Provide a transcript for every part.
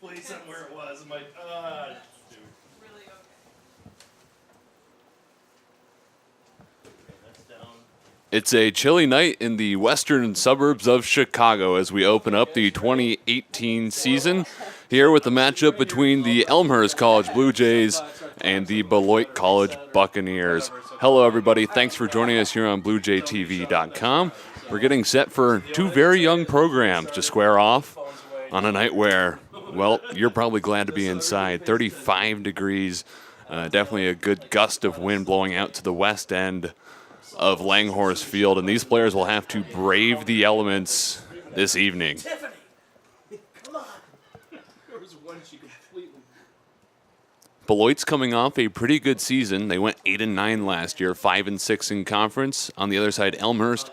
place on where it was. I'm like, dude. Really okay. That's down. It's a chilly night in the western suburbs of Chicago as we open up the 2018 season here with the matchup between the Elmhurst College Blue Jays and the Beloit College Buccaneers. Hello, everybody. Thanks for joining us here on BlueJayTV.com. We're getting set for two very young programs to square off on a night where, well, you're probably glad to be inside. 35 degrees, definitely a good gust of wind blowing out to the west end of Langhorse Field, and these players will have to brave the elements this evening. Tiffany, come on. There was one she completely. Beloit's coming off a pretty good season. They went 8-9 last year, 5-6 in conference. On the other side, Elmhurst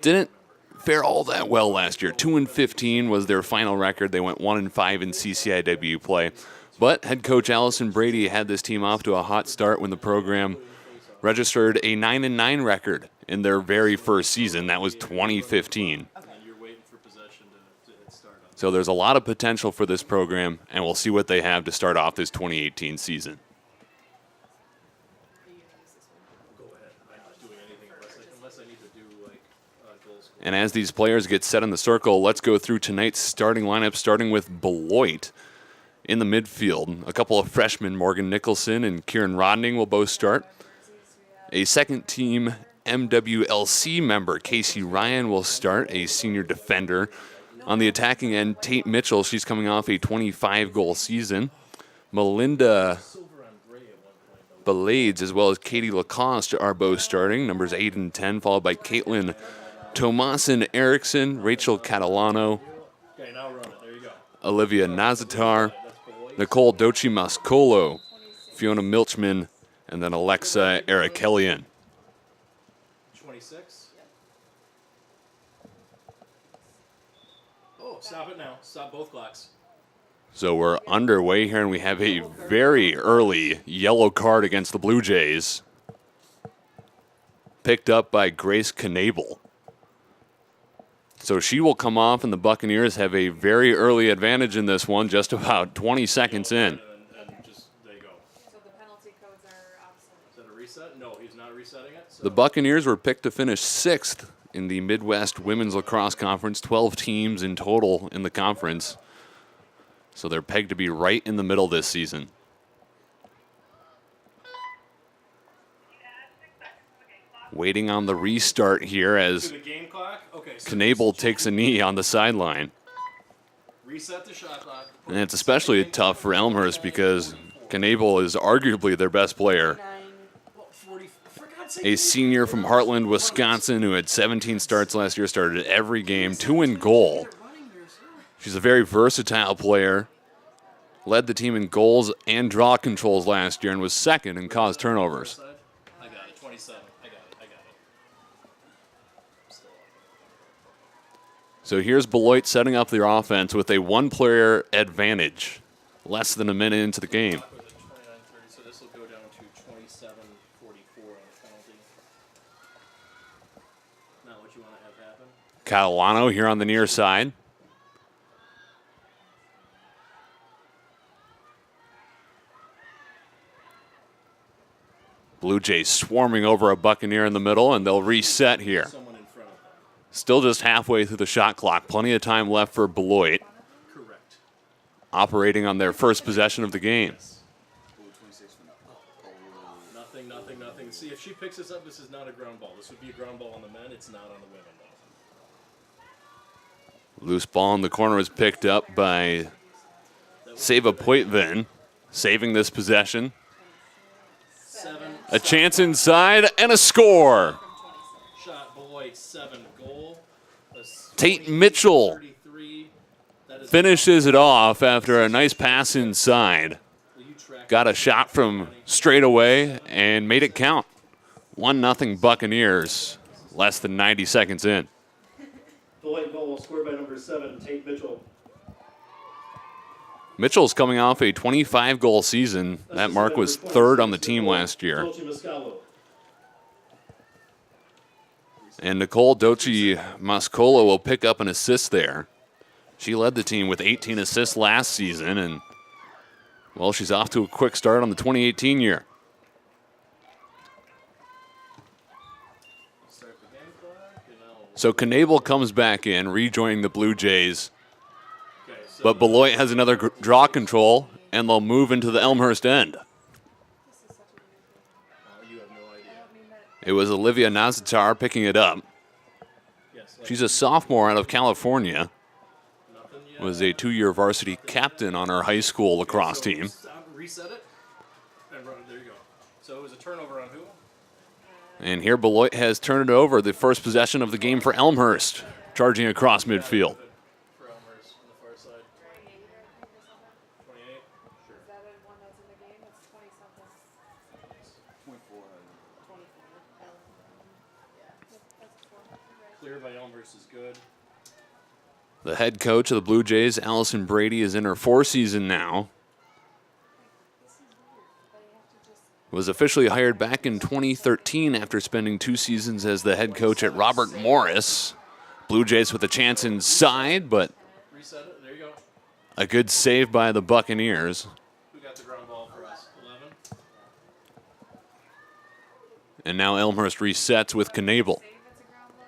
didn't fare all that well last year. 2-15 was their final record. They went 1-5 in CCIW play. But head coach Allison Brady had this team off to a hot start when the program registered a 9-9 record in their very first season. That was 2015. You're waiting for possession to hit start on. So there's a lot of potential for this program, and we'll see what they have to start off this 2018 season. Go ahead. I'm not doing anything unless I need to do like goals. And as these players get set in the circle, let's go through tonight's starting lineup, starting with Beloit in the midfield. A couple of freshmen, Morgan Nicholson and Kieran Rodning, will both start. A second-team MWLC member, Casey Ryan, will start, a senior defender. On the attacking end, Tate Mitchell, she's coming off a 25-goal season. Melinda Belades, as well as Katie LaCrosse, are both starting, numbers 8 and 10, followed by Caitlin Tomasin Erickson, Rachel Catalano, Okay, now run it. There you go. Olivia Nazatar, Nicole Dochi Mascolo, Fiona Milchman, and then Alexa Arakelian. 26. Oh, stop it now. Stop both clocks. So we're underway here, and we have a very early yellow card against the Blue Jays, picked up by Grace Knable. So she will come off, and the Buccaneers have a very early advantage in this one, just about 20 seconds in. And just, there you go. So the penalty codes are obsolete. Is that a reset? No, he's not resetting it. So The Buccaneers were picked to finish 6th in the Midwest Women's Lacrosse Conference, 12 teams in total in the conference. So they're pegged to be right in the middle this season. Waiting on the restart here as to the game clock. Okay. So Knable takes a knee on the sideline. reset the shot clock. And it's especially tough for Elmhurst because Knable is arguably their best player. Well, 40. For God's sake. A senior from Heartland, Wisconsin, who had 17 starts last year, started every game, 2 in goal. She's a very versatile player. Led the team in goals and draw controls last year and was second in caused turnovers. I got it. 27. I got it. Still up. So here's Beloit setting up their offense with a one-player advantage. Less than a minute into the game. 29-30, so this will go down to 27-44 on the penalty. Not what you want to have happen. Catalano here on the near side. Blue Jays swarming over a Buccaneer in the middle, and they'll reset here. Someone in front of them. Still just halfway through the shot clock. Plenty of time left for Beloit, Correct. operating on their first possession of the game. Nothing. See, if she picks this up, this is not a ground ball. This would be a ground ball on the men. It's not on the women, though. Loose ball in the corner is picked up by Seva Poitvin, saving this possession. 7 A chance inside and a score. shot, Beloit, 7 goal. Tate Mitchell 33. That is finishes it off after a nice pass inside. Will you track Got a shot from straight away and made it count. 1-0 Buccaneers, less than 90 seconds in. Beloit goal scored by number 7, Tate Mitchell. Mitchell's coming off a 25-goal season. That mark was third on the team last year. And Nicole Dochi Mascolo will pick up an assist there. She led the team with 18 assists last season, and, well, she's off to a quick start on the 2018 year. Start the game clock, and now So Knable comes back in, rejoining the Blue Jays. okay, so But Beloit has another draw control, and they'll move into the Elmhurst end. you have no idea. It was Olivia Nazatar picking it up. Yes, like She's a sophomore out of California. nothing yet. Was a 2-year varsity captain on her high school lacrosse team. Reset it and run it. There you go. So it was a turnover on who? And here Beloit has turned it over, the first possession of the game for Elmhurst, charging across midfield. For Elmhurst on the far side. 28. Sure. Is that one that's in the game? It's 20 something. 24. Yeah, that's 4. Clear by Elmhurst is good. The head coach of the Blue Jays, Allison Brady, is in her 4th season now. Was officially hired back in 2013 after spending 2 seasons as the head coach at Robert Morris. Blue Jays with a chance inside, but Reset it. There you go. a good save by the Buccaneers. Who got the ground ball for us? 11. And now Elmhurst resets with Knable. Save it's a ground ball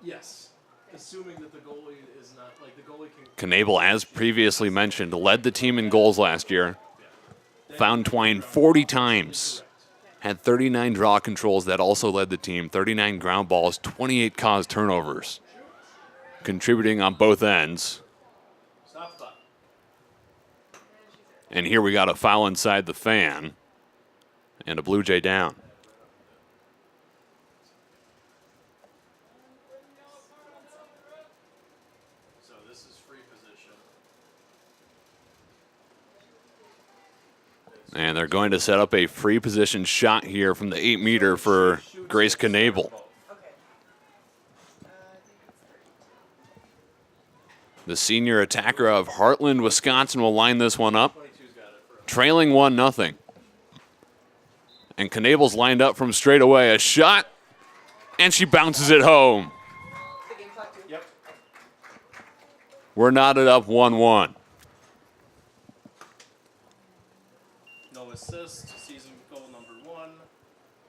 though? Yes. Assuming that the goalie is not like the goalie can. Knable, as previously mentioned, led the team in goals last year. Found Twine 40 times. Had 39 draw controls that also led the team. 39 ground balls, 28 caused turnovers. Contributing on both ends. Stop the puck. And here we got a foul inside the fan. And a Blue Jay down. So this is free position. And they're going to set up a free position shot here from the 8-meter for Grace Knable. The senior attacker of Heartland, Wisconsin will line this one up. 22's got it for us. Trailing 1-0. And Knable's lined up from straight away. A shot, and she bounces it home. Yep. We're knotted up 1-1. No assist. Season goal number 1.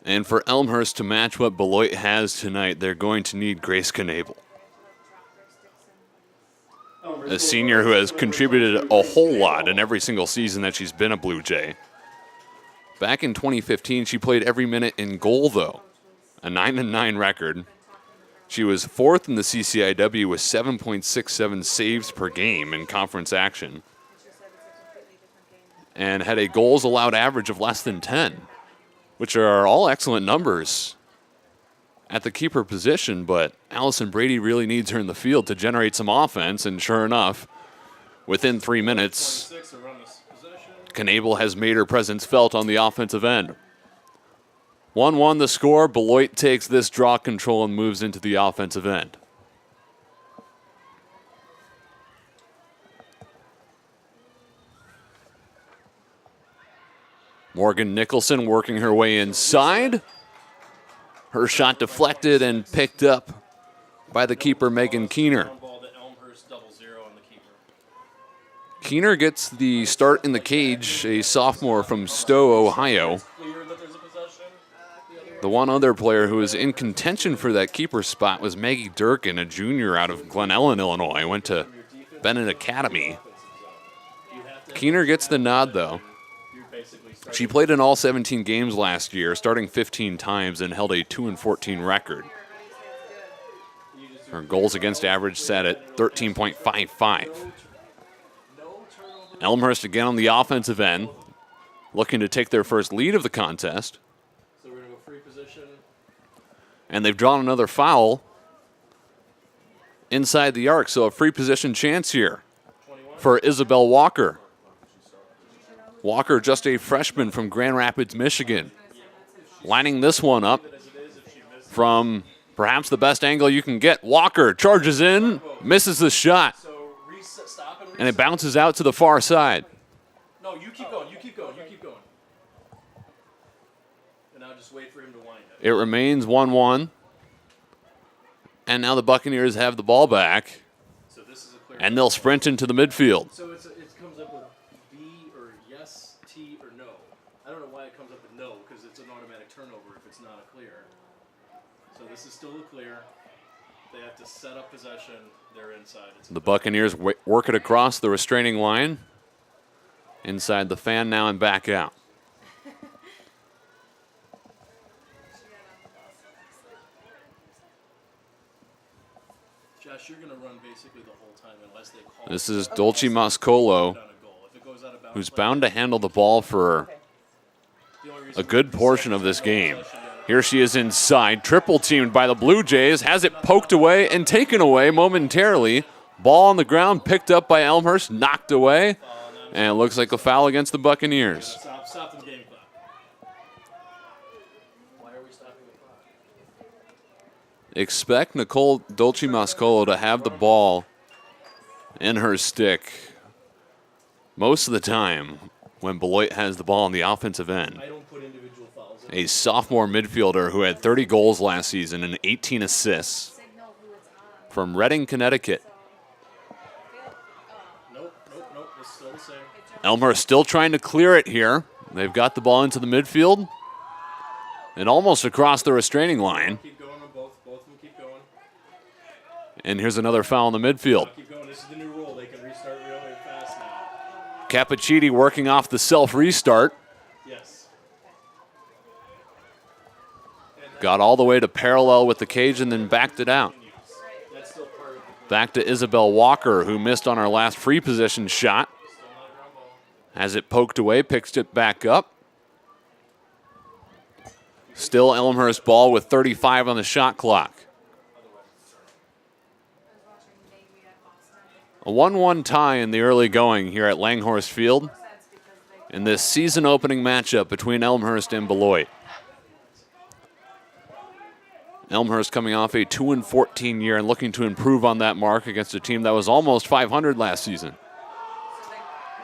And for Elmhurst to match what Beloit has tonight, they're going to need Grace Knable, a senior who has contributed a whole lot in every single season that she's been a Blue Jay. Back in 2015, she played every minute in goal, though, a 9-9 record. She was 4th in the CCIW with 7.67 saves per game in conference action, and had a goals allowed average of less than 10, which are all excellent numbers at the keeper position, but Allison Brady really needs her in the field to generate some offense, and sure enough, within 3 minutes, 26 will run this possession. Knable has made her presence felt on the offensive end. 1-1 the score. Beloit takes this draw control and moves into the offensive end. Morgan Nicholson working her way inside. Her shot deflected and picked up by the keeper, Megan Keener. Ground ball to Elmhurst, 0-0 on the keeper. Keener gets the start in the cage, a sophomore from Stowe, Ohio. Clear that there's a possession. The one other player who was in contention for that keeper spot was Maggie Durkin, a junior out of Glen Ellen, Illinois. Went to Bennett Academy. You have to Keener gets the nod, though. you're basically starting. She played in all 17 games last year, starting 15 times, and held a 2-14 record. Her goals against average set at 13.55. Elmhurst again on the offensive end, looking to take their first lead of the contest. So we're going to go free position. And they've drawn another foul inside the arc, so a free position chance here 21. for Isabel Walker. Walker, just a freshman from Grand Rapids, Michigan, lining this one up from perhaps the best angle you can get. Walker charges in, misses the shot, So reset, stop and reset. and it bounces out to the far side. No, you keep going. You keep going. You keep going. And now just wait for him to wind it. It remains 1-1. And now the Buccaneers have the ball back. So this is a clear. And they'll sprint into the midfield. So it comes up with B or yes, T or no. I don't know why it comes up with no, because it's an automatic turnover if it's not a clear. So this is still a clear. They have to set up possession. They're inside. The Buccaneers work it across the restraining line. Inside the fan now and back out. Josh, you're going to run basically the whole time unless they call. This is Dolce Mascolo, who's bound to handle the ball for a good portion of this game. Here she is inside, triple teamed by the Blue Jays, has it poked away and taken away momentarily. Ball on the ground, picked up by Elmhurst, knocked away, and it looks like a foul against the Buccaneers. Stop the game clock. Why are we stopping the clock? Expect Nicole Dolce Mascolo to have the ball in her stick most of the time when Beloit has the ball on the offensive end. I don't put individual fouls in. A sophomore midfielder who had 30 goals last season and 18 assists from Reading, Connecticut. Nope. It's still the same. Elmhurst still trying to clear it here. They've got the ball into the midfield and almost across the restraining line. Keep going on both. Both of them keep going. And here's another foul in the midfield. Keep going. This is the new rule. They can restart really fast now. Cappuccini working off the self-restart. Yes. Got all the way to parallel with the cage and then backed it out. That's still part of the Back to Isabel Walker, who missed on our last free position shot. still not a ground ball. Has it poked away, picks it back up. Still Elmhurst ball with 35 on the shot clock. A 1-1 tie in the early going here at Langhorse Field in this season opening matchup between Elmhurst and Beloit. Elmhurst coming off a 2-14 year and looking to improve on that mark against a team that was almost 500 last season.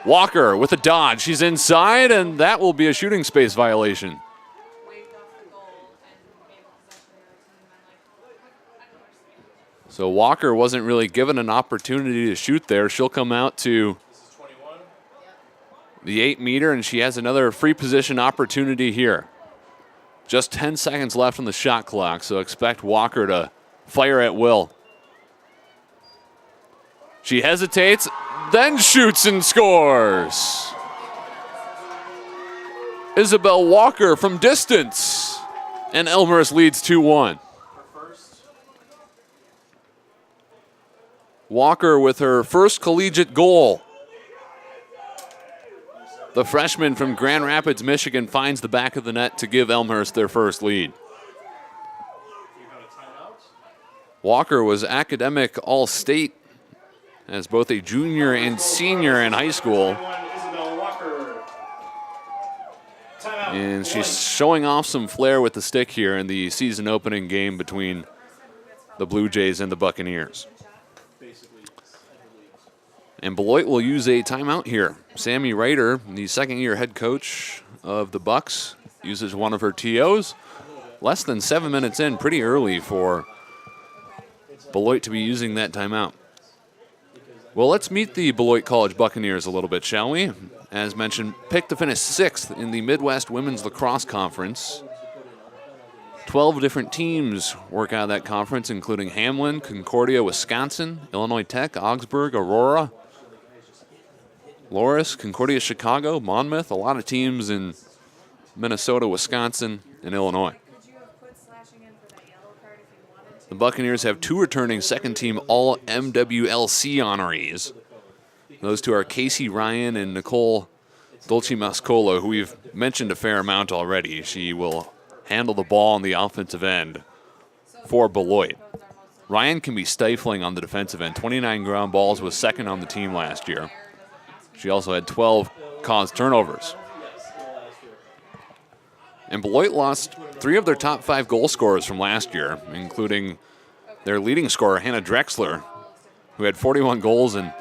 Walker with a dodge. She's inside, and that will be a shooting space violation. So Walker wasn't really given an opportunity to shoot there. She'll come out to This is 21. the 8 meter, and she has another free position opportunity here. Just 10 seconds left on the shot clock, so expect Walker to fire at will. She hesitates, then shoots and scores. Isabel Walker from distance, and Elmhurst leads 2-1. Walker with her first collegiate goal. The freshman from Grand Rapids, Michigan, finds the back of the net to give Elmhurst their first lead. Walker was academic all-state as both a junior and senior in high school. Isabel Walker. Timeout. And she's showing off some flair with the stick here in the season opening game between the Blue Jays and the Buccaneers. And Beloit will use a timeout here. Sammy Rader, the second-year head coach of the Bucks, uses one of her TOs. Less than 7 minutes in, pretty early for Beloit to be using that timeout. Well, let's meet the Beloit College Buccaneers a little bit, shall we? As mentioned, picked to finish 6th in the Midwest Women's Lacrosse Conference. 12 different teams work out of that conference, including Hamlin, Concordia, Wisconsin, Illinois Tech, Augsburg, Aurora, Loris, Concordia, Chicago, Monmouth, a lot of teams in Minnesota, Wisconsin, and Illinois. The Buccaneers have 2 returning second-team All-MWLC honorees. Those 2 are Casey Ryan and Nicole Dolce Mascolo, who we've mentioned a fair amount already. She will handle the ball on the offensive end for Beloit. Ryan can be stifling on the defensive end. 29 ground balls, was second on the team last year. She also had 12 caused turnovers. And Beloit lost 3 of their top 5 goal scorers from last year, including their leading scorer, Hannah Drexler, who had 41 goals and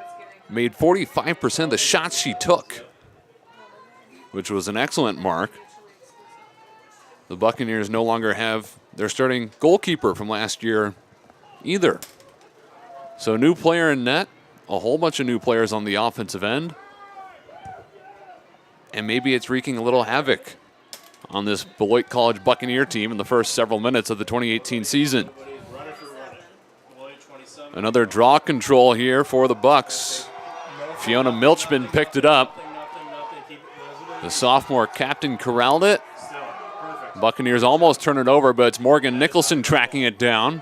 made 45% of the shots she took, which was an excellent mark. The Buccaneers no longer have their starting goalkeeper from last year either. So new player in net, a whole bunch of new players on the offensive end. And maybe it's wreaking a little havoc on this Beloit College Buccaneer team in the first several minutes of the 2018 season. Another draw control here for the Bucks. Fiona Milchman picked it up. The sophomore captain corralled it. Buccaneers almost turn it over, but it's Morgan Nicholson tracking it down,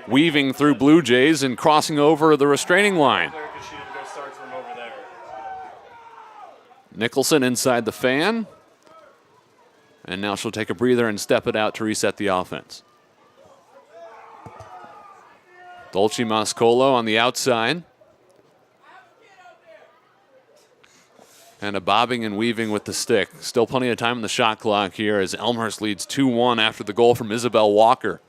weaving through Blue Jays and crossing over the restraining line. Nicholson inside the fan. And now she'll take a breather and step it out to reset the offense. Dolce Mascolo on the outside. Kind of bobbing and weaving with the stick. Still plenty of time in the shot clock here as Elmhurst leads 2-1 after the goal from Isabel Walker.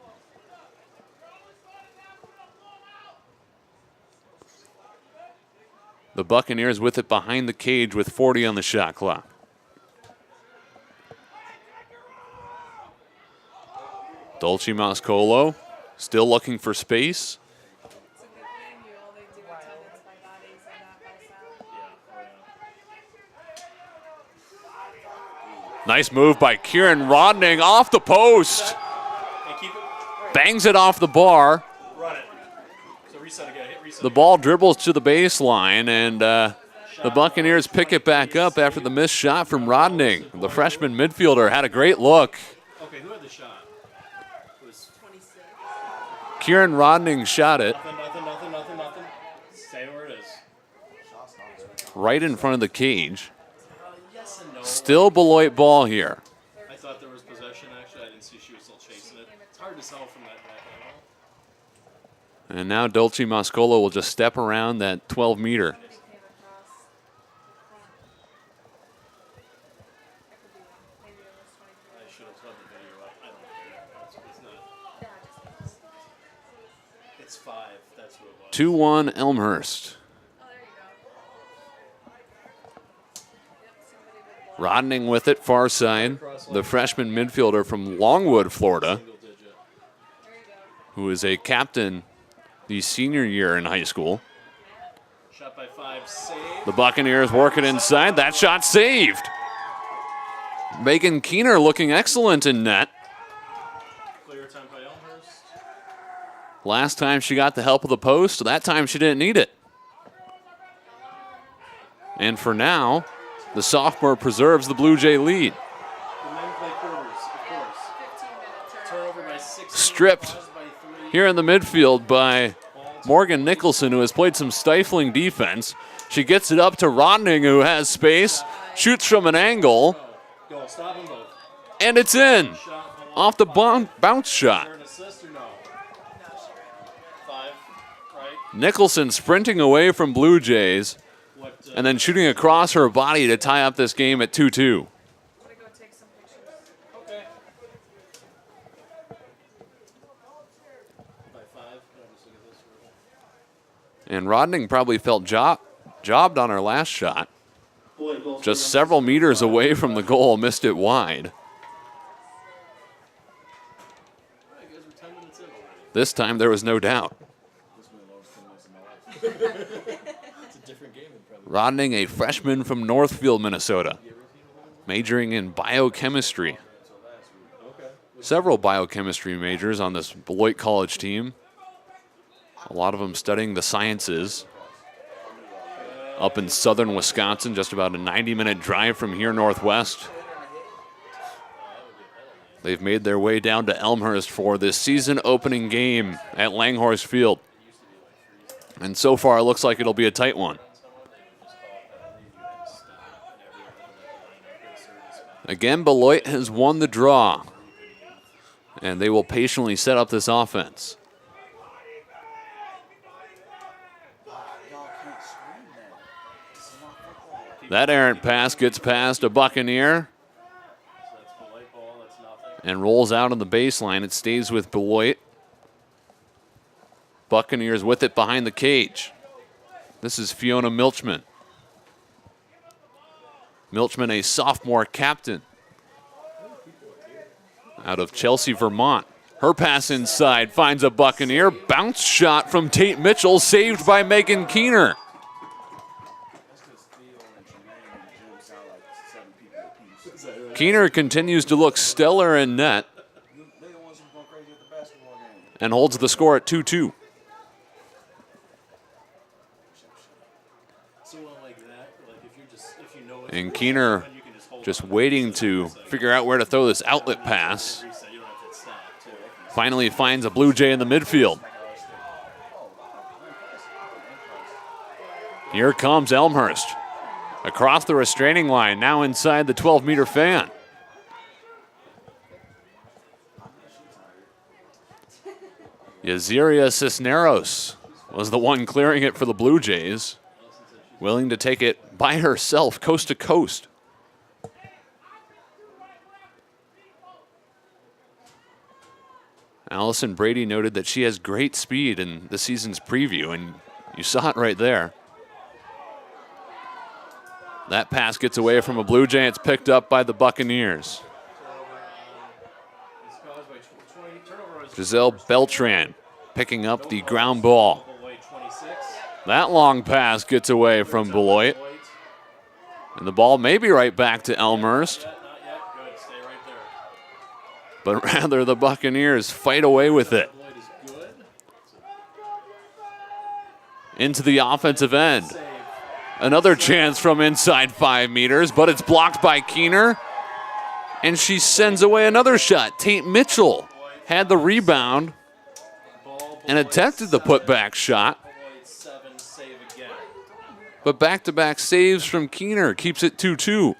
The Buccaneers with it behind the cage with 40 on the shot clock. Dolce Mascolo still looking for space. It's a good thing you only do attendance by bodies and not by sound. Nice move by Kieran Rodning off the post. Bangs it off the bar. Run it. So reset again. Hit reset. The ball dribbles to the baseline, and the Buccaneers pick it back up after the missed shot from Rodning. The freshman midfielder had a great look. Okay, who had the shot? It was 26. Kieran Rodning shot it nothing. Stay where it is. right in front of the cage. Yes and no. Still Beloit ball here. I thought there was possession, actually. I didn't see she was still chasing it. It's hard to tell from that back angle. And now Dolce Mascolo will just step around that 12 meter. Came across. That could be one. Maybe it was 23. I should have put the video up. I don't care. It's not. Yeah, just It's 5. That's what it was. 2-1 Elmhurst. oh, there you go. Yep, somebody with Rodning with it, far side. The freshman midfielder from Longwood, Florida, Single digit. there you go. who is a captain the senior year in high school. Shot by 5. Save. The Buccaneers work it inside. That shot saved. Megan Keener looking excellent in net. Clear time by Elmhurst. Last time she got the help of the post, that time she didn't need it. And for now, the sophomore preserves the Blue Jay lead. The men play quarters, of course. 15-minute Turnover by 16. Stripped Pause by 3. here in the midfield by Morgan Nicholson, who has played some stifling defense. She gets it up to Rodning, who has space, shoots from an angle, Go. Stop them both. and it's in. Shot Off the bounce shot. an assist or no? 5. Right. Nicholson sprinting away from Blue Jays What? and then shooting across her body to tie up this game at 2-2. I'm gonna go take some pictures. Okay. By 5. Can I just look at this? And Rodning probably felt jobbed on her last shot. Beloit goal Just scorer several number meters 5. away from the goal, missed it wide. All right, guys, we're 10 minutes in already. This time there was no doubt. This is one of the longest 10 minutes in my life. It's a different game than probably. Rodning, a freshman from Northfield, Minnesota, majoring in biochemistry. Okay. Several biochemistry majors on this Beloit College team. A lot of them studying the sciences. Up in southern Wisconsin, just about a 90-minute drive from here northwest. They've made their way down to Elmhurst for this season opening game at Langhorse Field. And so far, it looks like it'll be a tight one. Again, Beloit has won the draw, and they will patiently set up this offense. That errant pass gets past a Buccaneer So that's Beloit ball. That's nothing. and rolls out on the baseline. It stays with Beloit. Buccaneers with it behind the cage. This is Fiona Milchman. Milchman, a sophomore captain out of Chelsea, Vermont. Her pass inside finds a Buccaneer. Bounce shot from Tate Mitchell, saved by Megan Keener. Keener continues to look stellar in net and holds the score at 2-2. And Keener just waiting to figure out where to throw this outlet pass. Finally finds a Blue Jay in the midfield. Here comes Elmhurst. Across the restraining line, now inside the 12-meter fan. Yaziria Cisneros was the one clearing it for the Blue Jays, willing to take it by herself, coast to coast. Allison Brady noted that she has great speed in the season's preview, and you saw it right there. That pass gets away from a Blue Jay. It's picked up by the Buccaneers. Giselle Beltran picking up the ground ball. That long pass gets away from Beloit. And the ball may be right back to Elmhurst. But rather the Buccaneers fight away with it. Into the offensive end. Another chance from inside 5 meters, but it's blocked by Keener. And she sends away another shot. Tate Mitchell had the rebound and attempted the putback shot. But back-to-back saves from Keener keeps it 2-2.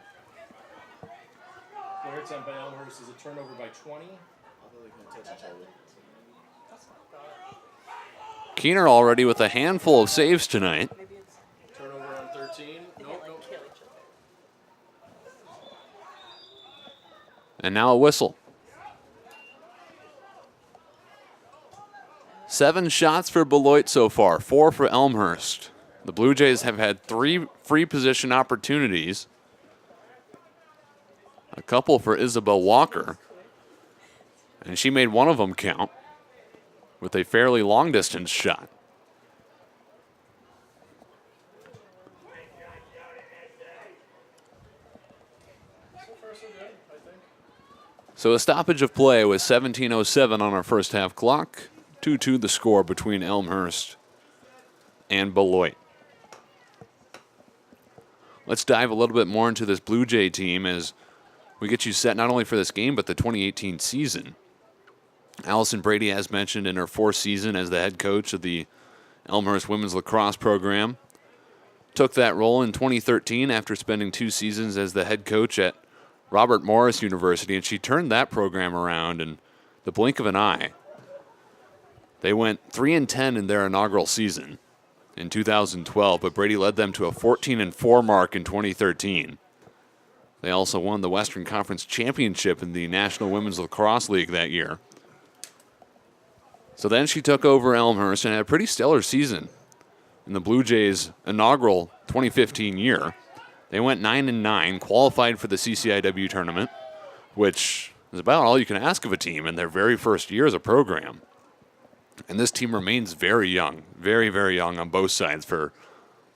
Keener already with a handful of saves tonight. Turnover on 13. Nope. And now a whistle. 7 shots for Beloit so far, 4 for Elmhurst. The Blue Jays have had 3 free position opportunities. A couple for Isabel Walker. And she made one of them count with a fairly long distance shot. So a stoppage of play with 17:07 on our first half clock. 2-2 the score between Elmhurst and Beloit. Let's dive a little bit more into this Blue Jay team as we get you set not only for this game but the 2018 season. Allison Brady, as mentioned, in her 4th season as the head coach of the Elmhurst women's lacrosse program, took that role in 2013 after spending 2 seasons as the head coach at Robert Morris University, and she turned that program around in the blink of an eye. They went 3-10 in their inaugural season in 2012, but Brady led them to a 14-4 mark in 2013. They also won the Western Conference Championship in the National Women's Lacrosse League that year. So then she took over Elmhurst and had a pretty stellar season in the Blue Jays' inaugural 2015 year. They went 9-9, qualified for the CCIW tournament, which is about all you can ask of a team in their very first year as a program. And this team remains very young, very, very young on both sides for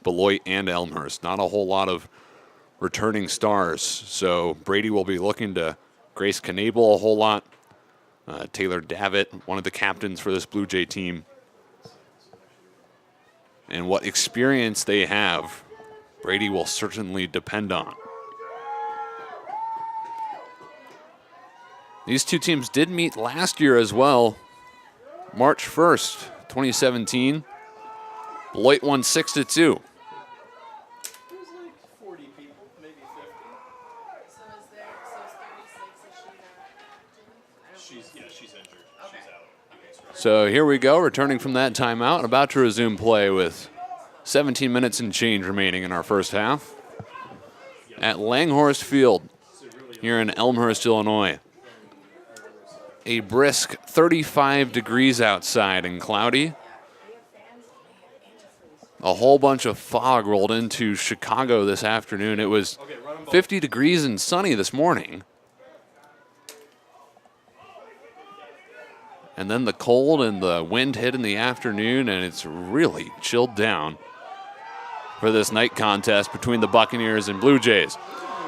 Beloit and Elmhurst. Not a whole lot of returning stars. So Brady will be looking to Grace Knabel a whole lot. Taylor Davitt, one of the captains for this Blue Jay team. And what experience they have, Brady will certainly depend on. These two teams did meet last year as well. March 1st, 2017. Beloit won 6-2. So here we go, returning from that timeout, about to resume play with 17 minutes and change remaining in our first half at Langhorst Field here in Elmhurst, Illinois. A brisk 35 degrees outside and cloudy. A whole bunch of fog rolled into Chicago this afternoon. It was 50 degrees and sunny this morning. And then the cold and the wind hit in the afternoon, and it's really chilled down for this night contest between the Buccaneers and Blue Jays.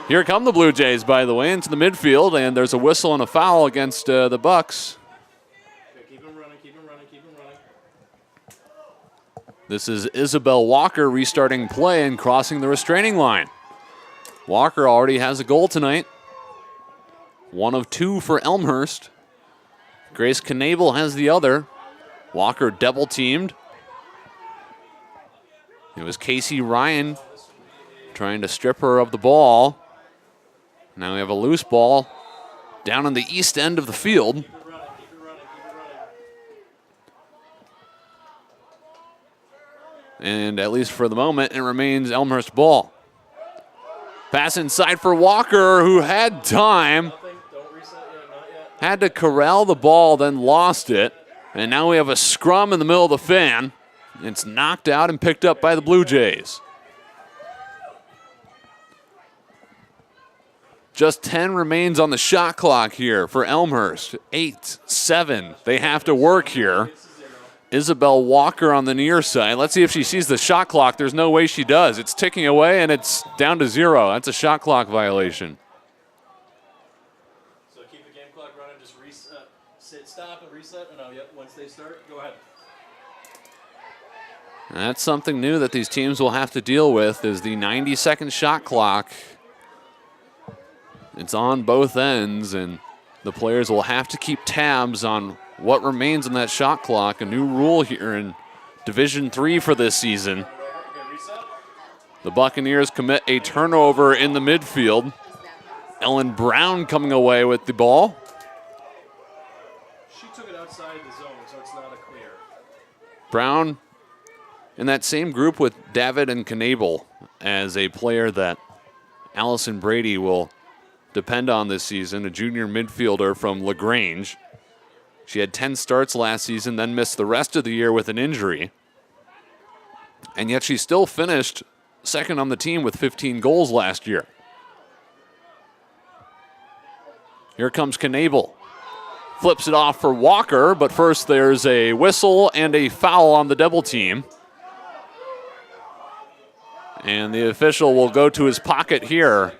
Here come the Blue Jays, by the way, into the midfield, and there's a whistle and a foul against the Bucks. Okay, keep him running, keep him running, keep him running. This is Isabel Walker restarting play and crossing the restraining line. Walker already has a goal tonight. 1 of 2 for Elmhurst. Grace Knabel has the other. Walker double teamed. It was Casey Ryan trying to strip her of the ball. Now we have a loose ball down on the east end of the field. Keep it running, keep it running, keep it running. And at least for the moment, it remains Elmhurst ball. Pass inside for Walker, who had time. Nothing, don't reset yet, not yet. Had to corral the ball, then lost it. And now we have a scrum in the middle of the fan. It's knocked out and picked up by the Blue Jays. Just 10 remains on the shot clock here for Elmhurst. 8-7. They have to work here. Isabel Walker on the near side. Let's see if she sees the shot clock. There's no way she does. It's ticking away, and it's down to 0. That's a shot clock violation. So keep the game clock running, just reset, stop and reset, and once they start, go ahead. And that's something new that these teams will have to deal with is the 90-second shot clock. It's on both ends, and the players will have to keep tabs on what remains on that shot clock. A new rule here in Division III for this season. Okay, reset. The Buccaneers commit a turnover in the midfield. Ellen Brown coming away with the ball. She took it outside the zone, so it's not a clear. Brown in that same group with David and Knabel as a player that Allison Brady will depend on this season, a junior midfielder from LaGrange. She had 10 starts last season, then missed the rest of the year with an injury. And yet she still finished second on the team with 15 goals last year. Here comes Knabel. Flips it off for Walker, but first there's a whistle and a foul on the double team. And the official will go to his pocket here.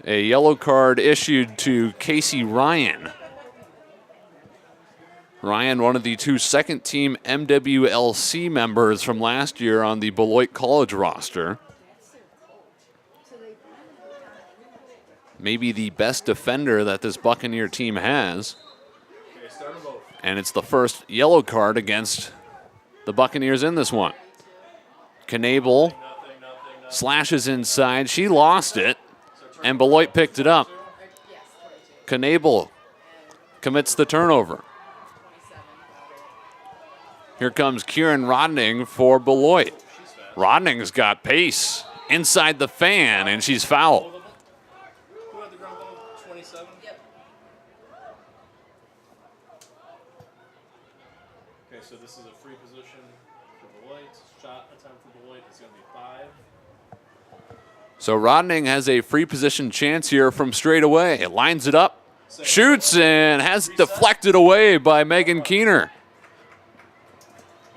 A yellow card issued to Casey Ryan. Ryan, one of the 2 second-team MWLC members from last year on the Beloit College roster. Maybe the best defender that this Buccaneer team has. Okay, start them both. And it's the first yellow card against the Buccaneers in this one. Knabel Nothing. slashes inside. She lost it, and Beloit picked it up. Knabel commits the turnover. Here comes Kieran Rodning for Beloit. Rodning's got pace inside the fan, and she's fouled. Who had the ground ball? 27? Yep. Okay, so this is a free position for Beloit. Shot attempt for Beloit is going to be 5. So Rodning has a free position chance here from straight away. Lines it up, shoots, and has deflected away by Megan Keener.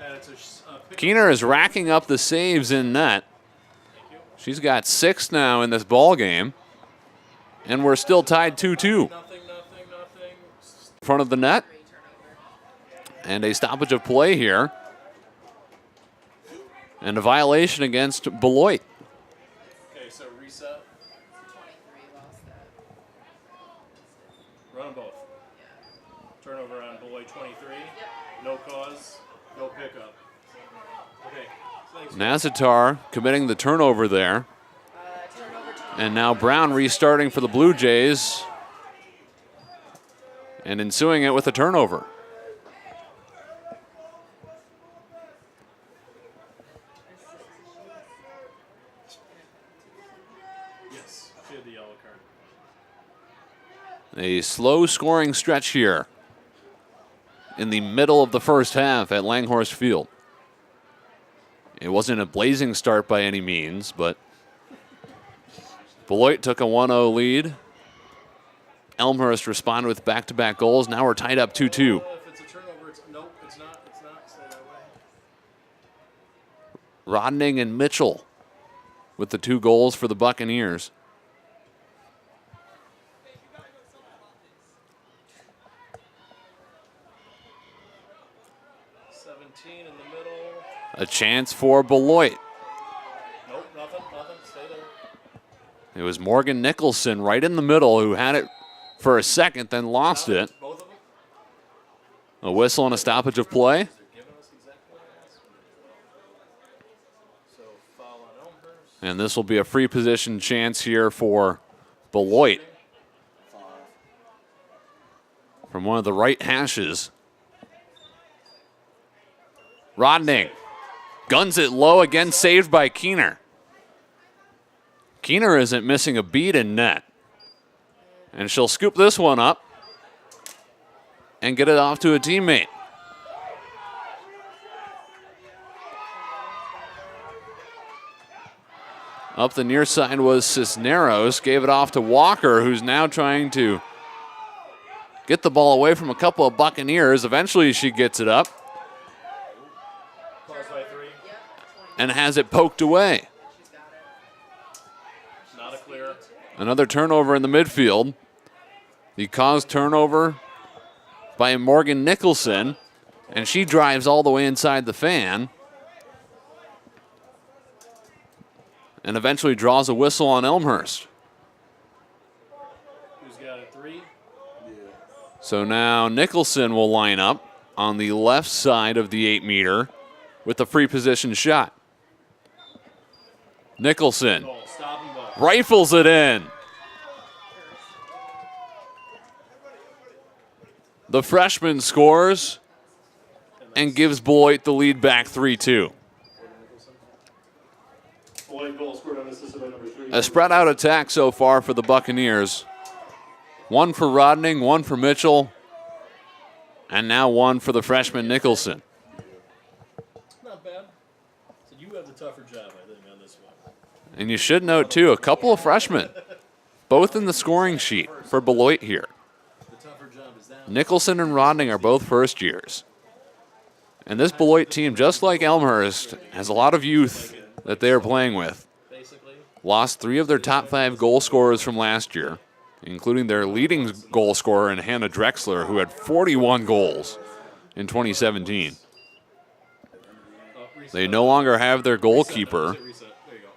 And it's a pick. Keener is racking up the saves in net. Thank you. She's got 6 now in this ball game, and we're still tied 2-2. Nothing. In front of the net, and a stoppage of play here, and a violation against Beloit. Okay, so reset. 23 lost that. Run them both. Turnover on Beloit 23. No cause, no pickup. Okay, thanks. Nazatar committing the turnover there. Turnover 20. And now Brown restarting for the Blue Jays and ensuing it with a turnover. Yes, she had the yellow card. A slow scoring stretch here in the middle of the first half at Langhorse Field. It wasn't a blazing start by any means, but Beloit took a 1-0 lead. Elmhurst responded with back-to-back goals. Now we're tied up 2-2. If it's a turnover, nope, it's not. Stay that way. Rodning and Mitchell with the 2 goals for the Buccaneers. 17 in the middle. A chance for Beloit. Nope, nothing. Stay there. It was Morgan Nicholson right in the middle who had it for a second, then lost it. Both of them. A whistle and a stoppage of play. They're giving us exactly what I asked them to do. So foul on Elmhurst. And this will be a free position chance here for Beloit from one of the right hashes. Rodning guns it low, again saved by Keener. Keener isn't missing a beat in net. And she'll scoop this one up and get it off to a teammate. Up the near side was Cisneros, gave it off to Walker, who's now trying to get the ball away from a couple of Buccaneers. Eventually she gets it up Close by 3. and has it poked away. Not a clear. Another turnover in the midfield. The caused turnover by Morgan Nicholson, and she drives all the way inside the fan and eventually draws a whistle on Elmhurst. Who's got it? 3? So now Nicholson will line up on the left side of the 8-meter with a free position shot. Nicholson Goal. Stop them both. rifles it in. The freshman scores and gives Beloit the lead back 3-2. Beloit goal scored unassisted by number 3. A spread out attack so far for the Buccaneers. One for Rodning, one for Mitchell, and now one for the freshman Nicholson. Not bad. So you have the tougher job, I think, on this one. And you should note, too, a couple of freshmen, both in the scoring sheet for Beloit here. The tougher job is that. Nicholson and Rodning are both first years. And this Beloit team, just like Elmhurst, has a lot of youth that they are playing with. Basically. Lost 3 of their top 5 goal scorers from last year, including their leading goal scorer in Hannah Drexler, who had 41 goals in 2017. They no longer have their goalkeeper, Reset. There you go.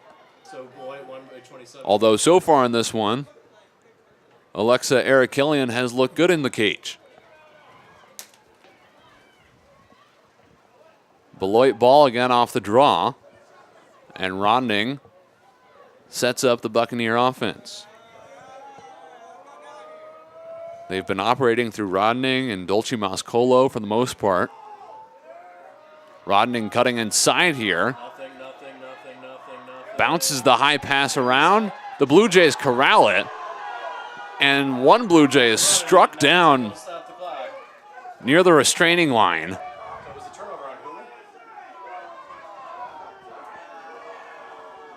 So Beloit won by 27. although so far in this one, Alexa Arakelian has looked good in the cage. Beloit ball again off the draw, and Rodning sets up the Buccaneer offense. They've been operating through Rodning and Dolce Mascolo for the most part. Rodning cutting inside here. Nothing. Bounces the high pass around. The Blue Jays corral it. And one Blue Jay is struck down Stop the clock. near the restraining line. So it was a turnover on who?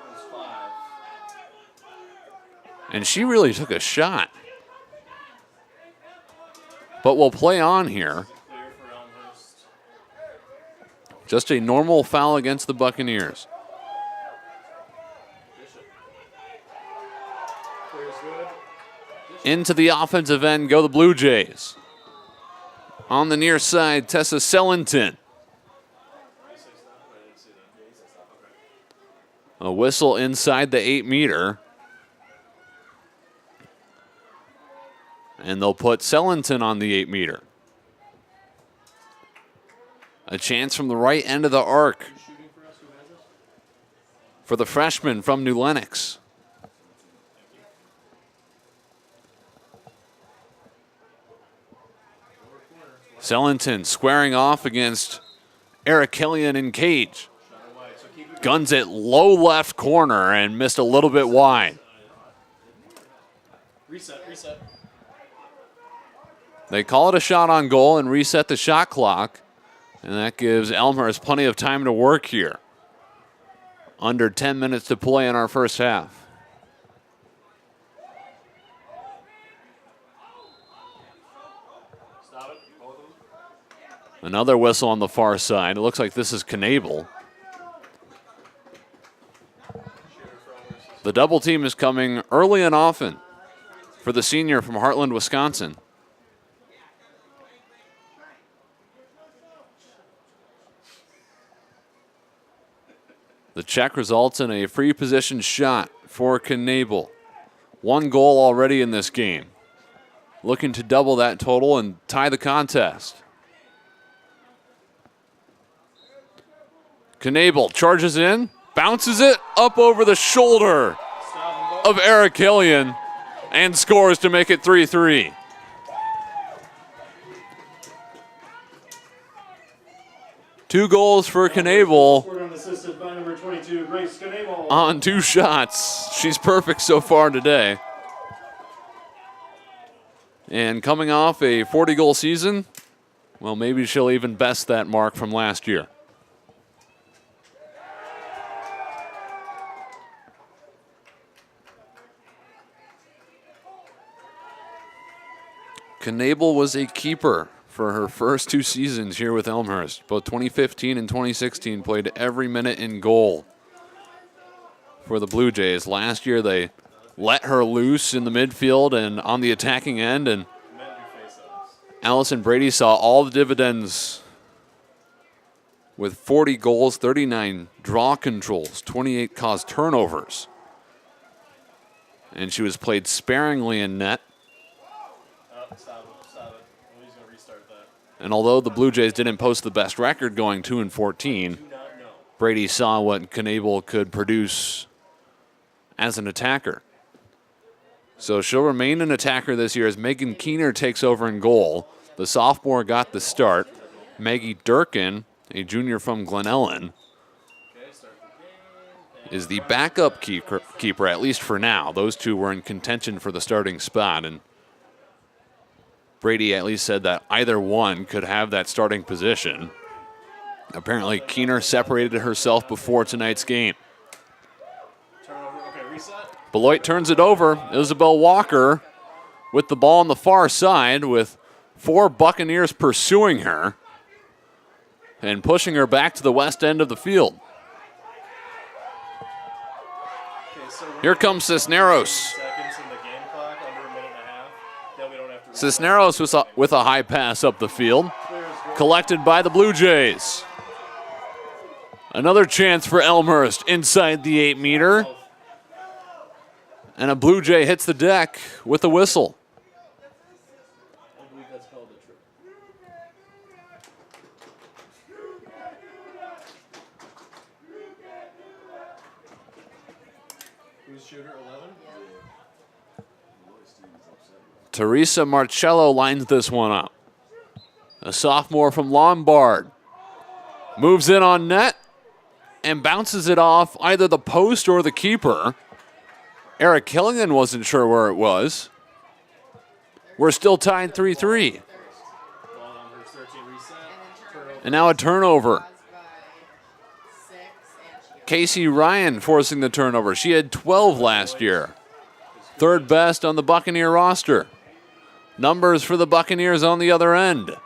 It was 5. And she really took a shot. But we'll play on here. Clear for Elmhurst. Just a normal foul against the Buccaneers. Bishop. Clear's good. Into the offensive end go the Blue Jays. On the near side, Tessa Sellington. A whistle inside the 8-meter. And they'll put Sellington on the 8-meter. A chance from the right end of the arc for the freshman from New Lenox. Sellington squaring off against Arakelian in cage. Guns it low left corner and missed a little bit wide. Reset. They call it a shot on goal and reset the shot clock. And that gives Elmhurst plenty of time to work here. Under 10 minutes to play in our first half. Stop it. Both of them. Another whistle on the far side. It looks like this is Knable. The double team is coming early and often for the senior from Heartland, Wisconsin. The check results in a free position shot for Knebel. 1 goal already in this game. Looking to double that total and tie the contest. Knebel charges in, bounces it up over the shoulder of Eric Hillian and scores to make it 3-3. Two goals for Knebel Scored on assisted by number 22, Grace Knebel. on 2 shots. She's perfect so far today. And coming off a 40-goal season, well, maybe she'll even best that mark from last year. Knebel was a keeper for her first 2 seasons here with Elmhurst. Both 2015 and 2016 played every minute in goal for the Blue Jays. Last year they let her loose in the midfield and on the attacking end, and Allison Brady saw all the dividends with 40 goals, 39 draw controls, 28 caused turnovers. And she was played sparingly in net. Stop it. He's going to restart that. And although the Blue Jays didn't post the best record going 2-14, Brady saw what Knebel could produce as an attacker. So she'll remain an attacker this year as Megan Keener takes over in goal. The sophomore got the start. Maggie Durkin, a junior from Glen Ellen, is the backup keeper, at least for now. Those two were in contention for the starting spot, and Brady at least said that either one could have that starting position. Apparently, Keener separated herself before tonight's game. Beloit turns it over. Isabel Walker with the ball on the far side with 4 Buccaneers pursuing her and pushing her back to the west end of the field. Here comes Cisneros. Cisneros with a high pass up the field, collected by the Blue Jays. Another chance for Elmhurst inside the 8-meter. And a Blue Jay hits the deck with a whistle. I believe that's called a trip. Who's shooter, 11? Teresa Marcello lines this one up. A sophomore from Lombard. Moves in on net and bounces it off either the post or the keeper. Eric Killian wasn't sure where it was. We're still tied 3-3. And now a turnover. Casey Ryan forcing the turnover. She had 12 last year. 3rd best on the Buccaneer roster. Numbers for the Buccaneers on the other end.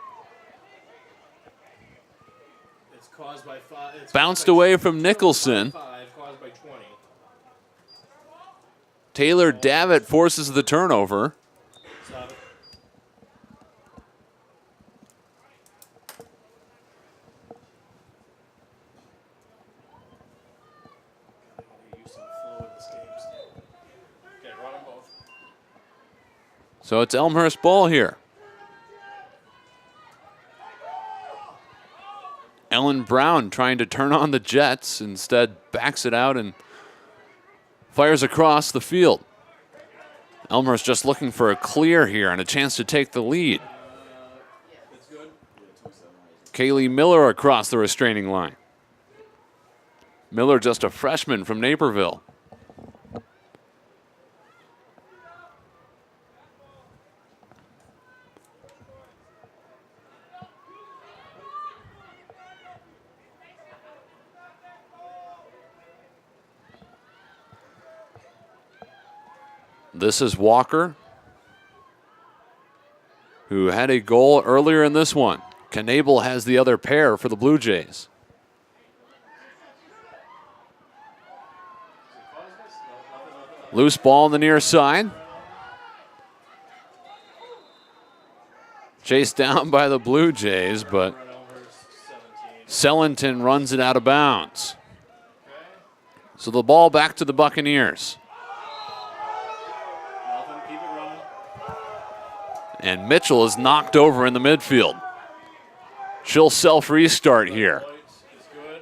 Bounced away from Nicholson. Taylor Davitt forces the turnover. So it's Elmhurst ball here. Ellen Brown trying to turn on the Jets, instead backs it out and fires across the field. Elmhurst just looking for a clear here and a chance to take the lead. Kaylee Miller across the restraining line. Miller just a freshman from Naperville. This is Walker, who had a goal earlier in this one. Knebel has the other pair for the Blue Jays. Loose ball on the near side. Chased down by the Blue Jays, but Sellington runs it out of bounds. So the ball back to the Buccaneers. Nothing, keep it running. And Mitchell is knocked over in the midfield. She'll self-restart here. Beloit is good.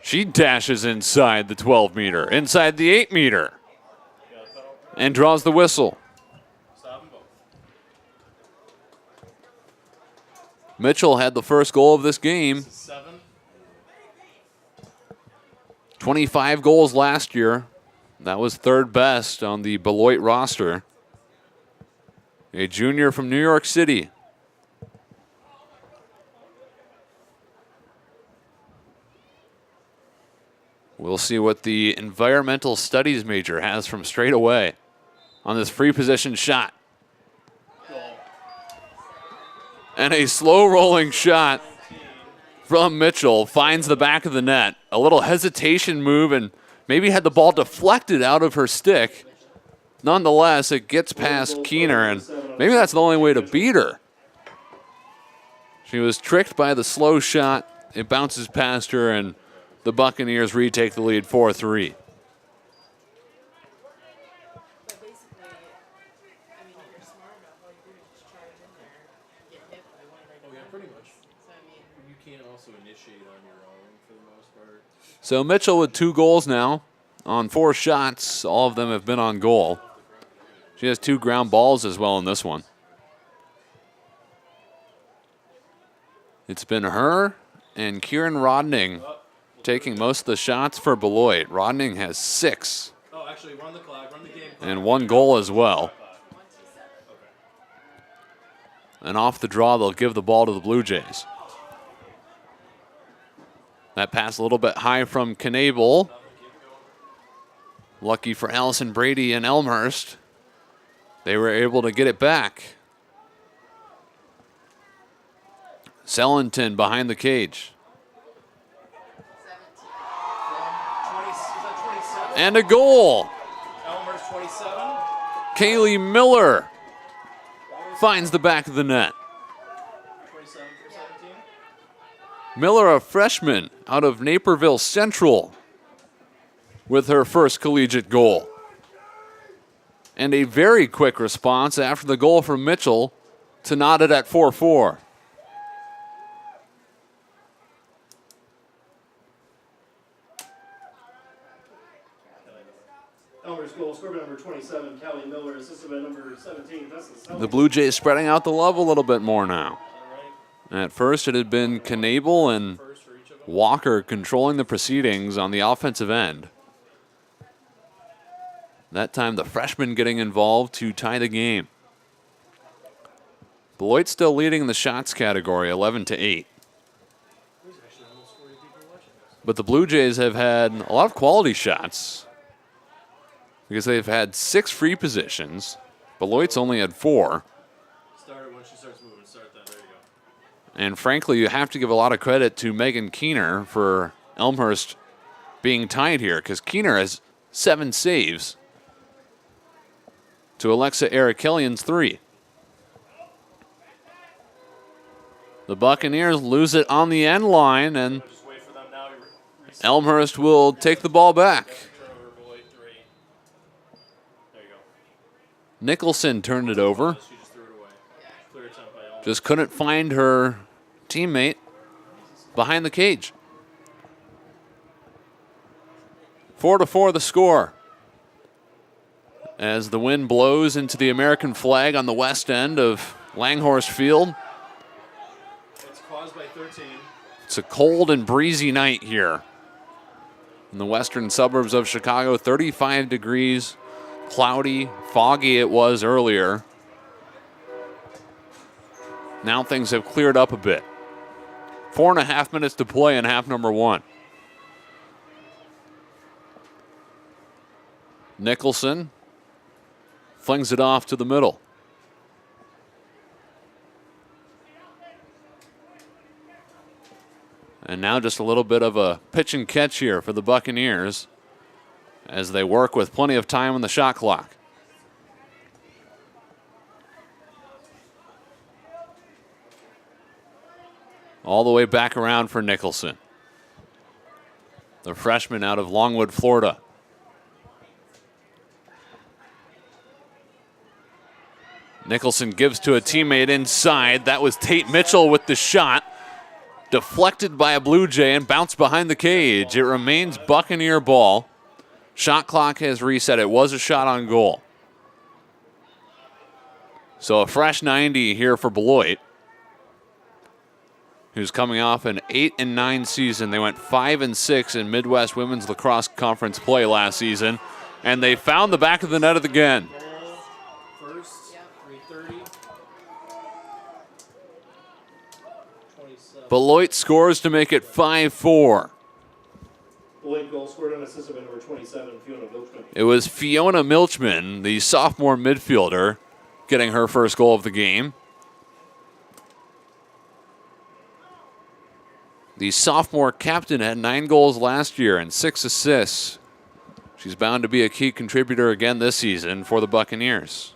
She dashes inside the 12-meter, inside the 8-meter, Got a foul. and draws the whistle. Stop them both. Mitchell had the first goal of this game. This is 7. 25 goals last year. That was third best on the Beloit roster. A junior from New York City. We'll see what the environmental studies major has from straight away on this free position shot. Goal. And a slow rolling shot from Mitchell finds the back of the net. A little hesitation move and maybe had the ball deflected out of her stick. Nonetheless, it gets past Keener, and maybe that's the only way to beat her. She was tricked by the slow shot. It bounces past her, and the Buccaneers retake the lead 4-3. But basically, I mean, if you're smart enough, all you do is just charge in there and get hit by one right Oh, yeah, behind pretty you. much. So, I mean, You can't also initiate on your own for the most part. So Mitchell with 2 goals now on 4 shots. All of them have been on goal. She has 2 ground balls as well in this one. It's been her and Kieran Rodning taking most of the shots for Beloit. Rodning has 6 Oh, actually, run the clock, run the game clock. and 1 goal as well. 1-2-7. And off the draw, they'll give the ball to the Blue Jays. That pass a little bit high from Knable. Lucky for Allison Brady and Elmhurst. They were able to get it back. Sellington behind the cage. 20, is that 27? And a goal. Elmhurst 27. Kaylee Miller finds the back of the net. 27 for 17. Miller, a freshman out of Naperville Central, with her first collegiate goal. And a very quick response after the goal from Mitchell to knot it at 4-4. Elmhurst goal scored by number 27, Callie Miller, assisted by number 17, Tessa Selling. The Blue Jays spreading out the love a little bit more now. All right. At first, it had been Knable and First for each of them. Walker controlling the proceedings on the offensive end. That time, the freshman getting involved to tie the game. Beloit still leading in the shots category, 11-8. There's actually almost 40 people watching this. But the Blue Jays have had a lot of quality shots because they've had 6 free positions. Beloit's only had 4. Start it when she starts moving. Start that. There you go. And frankly, you have to give a lot of credit to Megan Keener for Elmhurst being tied here because Keener has 7 saves to Alexa Erikelian's 3. The Buccaneers lose it on the end line, and Just wait for them now. Elmhurst will take the ball back. Turnover, Beloit 3. There you go. Nicholson turned it over. She just threw it away. Clear attempt by Elmhurst. Just couldn't find her teammate behind the cage. 4-4 the score. As the wind blows into the American flag on the west end of Langhorse Field. It's caused by 13. It's a cold and breezy night here in the western suburbs of Chicago. 35 degrees, cloudy, foggy it was earlier. Now things have cleared up a bit. 4.5 minutes to play in half number 1. Nicholson flings it off to the middle. And now just a little bit of a pitch and catch here for the Buccaneers as they work with plenty of time on the shot clock. All the way back around for Nicholson. the freshman out of Longwood, Florida. Nicholson gives to a teammate inside. That was Tate Mitchell with the shot. Deflected by a Blue Jay and bounced behind the cage. It remains Buccaneer ball. Shot clock has reset. It was a shot on goal. So a fresh 90 here for Beloit, who's coming off an 8-9 season. They went 5-6 in Midwest Women's Lacrosse Conference play last season, and they found the back of the net again. First, 3:30. 27. Beloit scores to make it 5-4. Beloit goal scored and assisted by number 27, Fiona Milchman. It was Fiona Milchman, the sophomore midfielder, getting her first goal of the game. The sophomore captain had 9 goals last year and 6 assists. She's bound to be a key contributor again this season for the Buccaneers.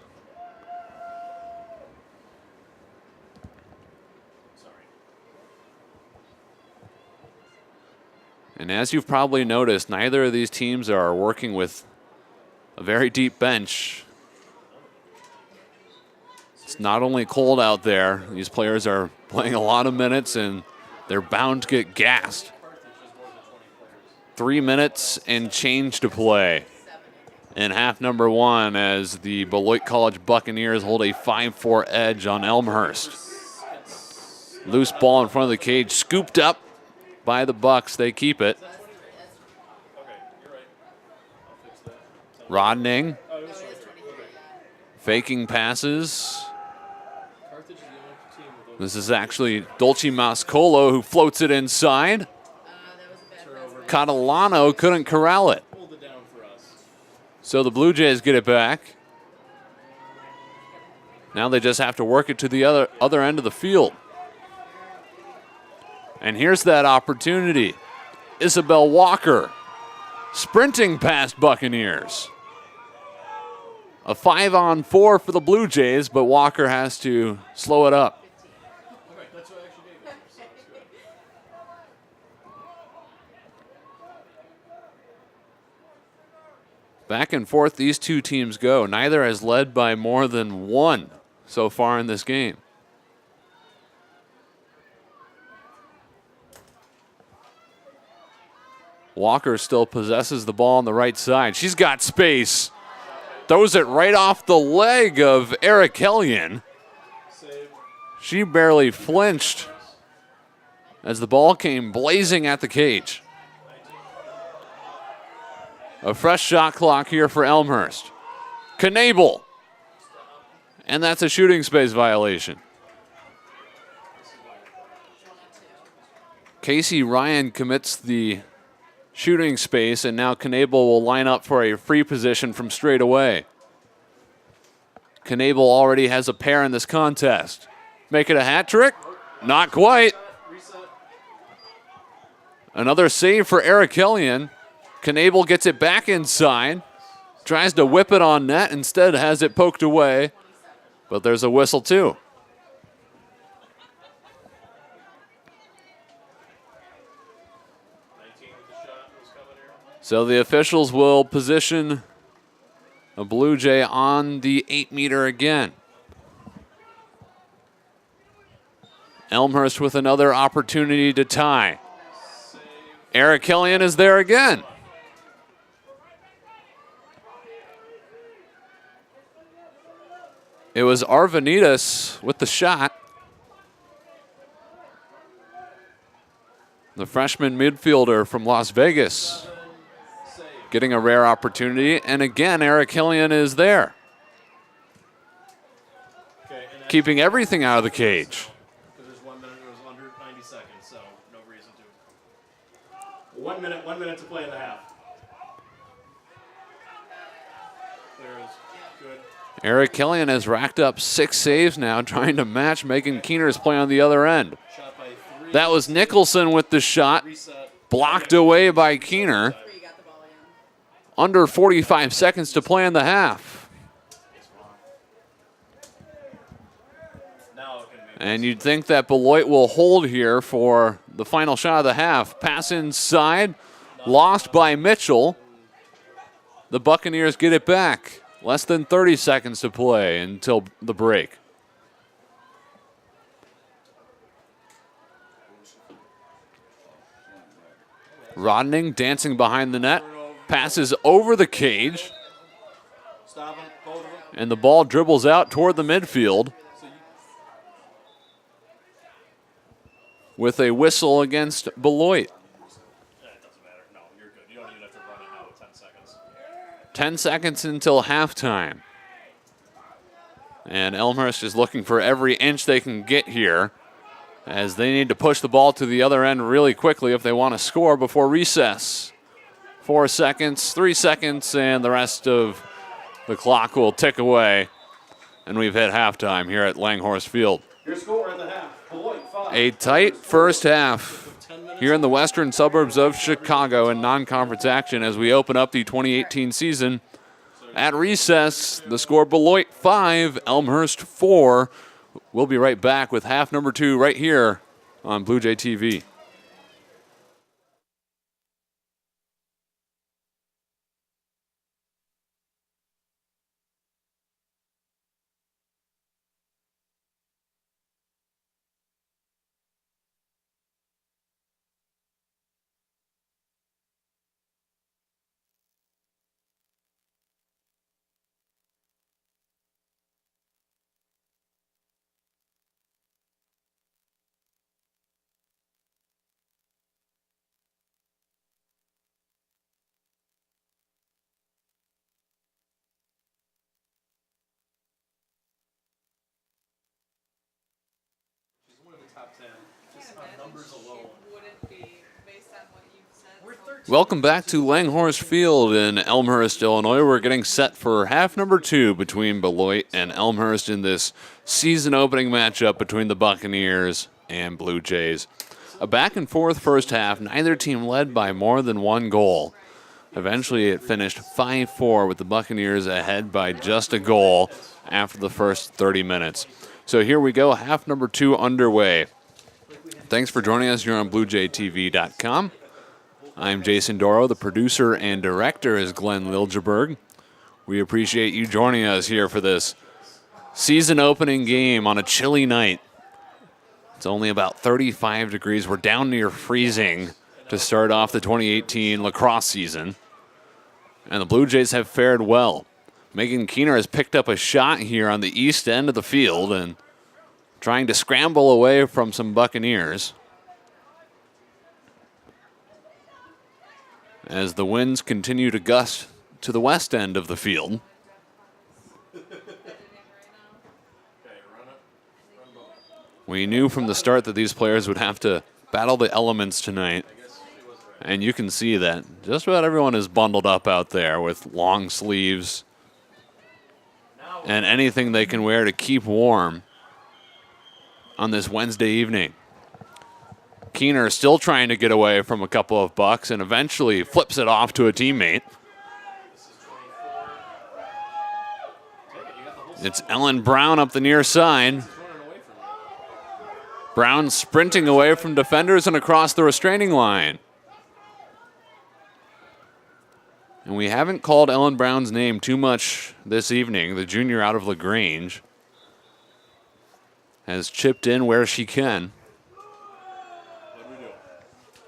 And as you've probably noticed, neither of these teams are working with a very deep bench. It's not only cold out there, these players are playing a lot of minutes and they're bound to get gassed. 3 minutes and change to play in half number 1 as the Beloit College Buccaneers hold a 5-4 edge on Elmhurst. Loose ball in front of the cage, scooped up by the Bucks. They keep it. Rodning. Faking passes. This is actually Dolce Mascolo who floats it inside. Catalano couldn't corral it. So the Blue Jays get it back. Now they just have to work it to the other end of the field. And here's that opportunity. Isabel Walker sprinting past Buccaneers. A 5-on-4 for the Blue Jays, but Walker has to slow it up. Back and forth these two teams go. Neither has led by more than 1 so far in this game. Walker still possesses the ball on the right side. She's got space. Throws it right off the leg of Eric Hellion. She barely flinched as the ball came blazing at the cage. A fresh shot clock here for Elmhurst. Knable. And that's a shooting space violation. Casey Ryan commits the shooting space, and now Knable will line up for a free position from straight away. Knable already has a pair in this contest. Make it a hat trick? Not quite. Another save for Eric Hellion. Knable gets it back inside, tries to whip it on net, instead has it poked away, but there's a whistle too. So the officials will position a Blue Jay on the 8-meter again. Elmhurst with another opportunity to tie. Eric Hellion is there again. It was Arvanitas with the shot. The freshman midfielder from Las Vegas getting a rare opportunity. And again, Eric Hellion is there. Keeping everything out of the cage. Because there's 1 minute, it was under 90 seconds, so no reason to. 1 minute to play in the half. There is good. Eric Hellion has racked up 6 saves now, trying to match Megan Keener's play on the other end. Shot by 3. That was Nicholson with the shot, blocked away by Keener. Under 45 seconds to play in the half. And you'd think that Beloit will hold here for the final shot of the half. Pass inside, lost by Mitchell. The Buccaneers get it back. Less than 30 seconds to play until the break. Rodning dancing behind the net. Passes over the cage. Stop him, both of them. And the ball dribbles out toward the midfield with a whistle against Beloit. Yeah, it doesn't matter. No, you're good. You don't even have to run it now with 10 seconds. 10 seconds until halftime. And Elmhurst is looking for every inch they can get here, as they need to push the ball to the other end really quickly if they want to score before recess. 4 seconds, 3 seconds, and the rest of the clock will tick away. And we've hit halftime here at Langhorse Field. Your score at the half. Beloit 5. A tight first half here in the western suburbs of Chicago in non-conference action as we open up the 2018 season. At recess, the score Beloit 5, Elmhurst 4. We'll be right back with half number 2 right here on Blue Jay TV. She's one of the top 10. Just on numbers alone. Wouldn't be based on what you said. We're 13. Welcome back to Langhorse Field in Elmhurst, Illinois. We're getting set for half number 2 between Beloit and Elmhurst in this season opening matchup between the Buccaneers and Blue Jays. A back and forth first half, neither team led by more than 1 goal. Eventually it finished 5-4 with the Buccaneers ahead by just a goal after the first 30 minutes. So here we go, half number 2 underway. Thanks for joining us here on BlueJayTV.com. I'm Jason Doro. The producer and director is Glenn Liljeberg. We appreciate you joining us here for this season opening game on a chilly night. It's only about 35 degrees. We're down near freezing to start off the 2018 lacrosse season. And the Blue Jays have fared well. Megan Keener has picked up a shot here on the east end of the field and trying to scramble away from some Buccaneers. As the winds continue to gust to the west end of the field. We knew from the start that these players would have to battle the elements tonight. And you can see that just about everyone is bundled up out there with long sleeves and anything they can wear to keep warm on this Wednesday evening. Keener still trying to get away from a couple of Bucks and eventually flips it off to a teammate. It's Ellen Brown up the near side. Brown sprinting away from defenders and across the restraining line. And we haven't called Ellen Brown's name too much this evening. The junior out of LaGrange has chipped in where she can. What do we do?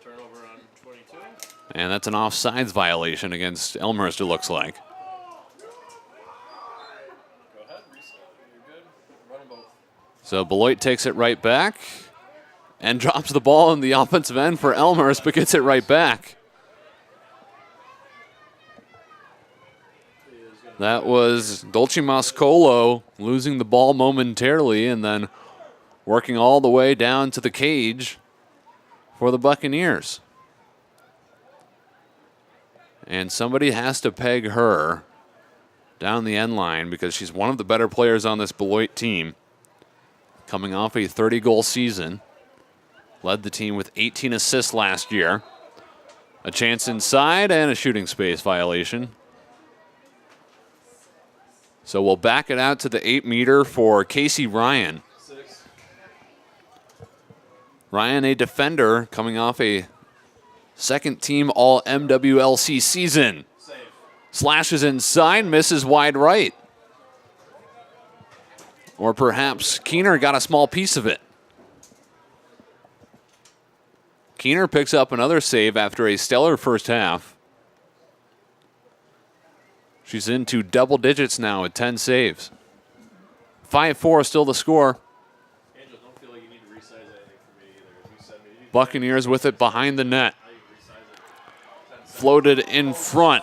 Turnover on 22? And that's an offsides violation against Elmhurst, it looks like. Go ahead, reset. You're good. Run them both. So Beloit takes it right back and drops the ball in the offensive end for Elmhurst, but gets it right back. That was Dolce Mascolo losing the ball momentarily and then working all the way down to the cage for the Buccaneers. And somebody has to peg her down the end line because she's one of the better players on this Beloit team. Coming off a 30-goal season. Led the team with 18 assists last year. A chance inside and a shooting space violation. So we'll back it out to the 8-meter for Casey Ryan. 6. Ryan, a defender, coming off a Second team all MWLC season. Save. Slashes inside, misses wide right. Or perhaps Keener got a small piece of it. Keener picks up another save after a stellar first half. She's into double digits now with 10 saves. 5-4 still the score. Angel, don't feel like you need to resize anything for me either. You said me. Buccaneers with it behind the net. How you resize it? Floated in front.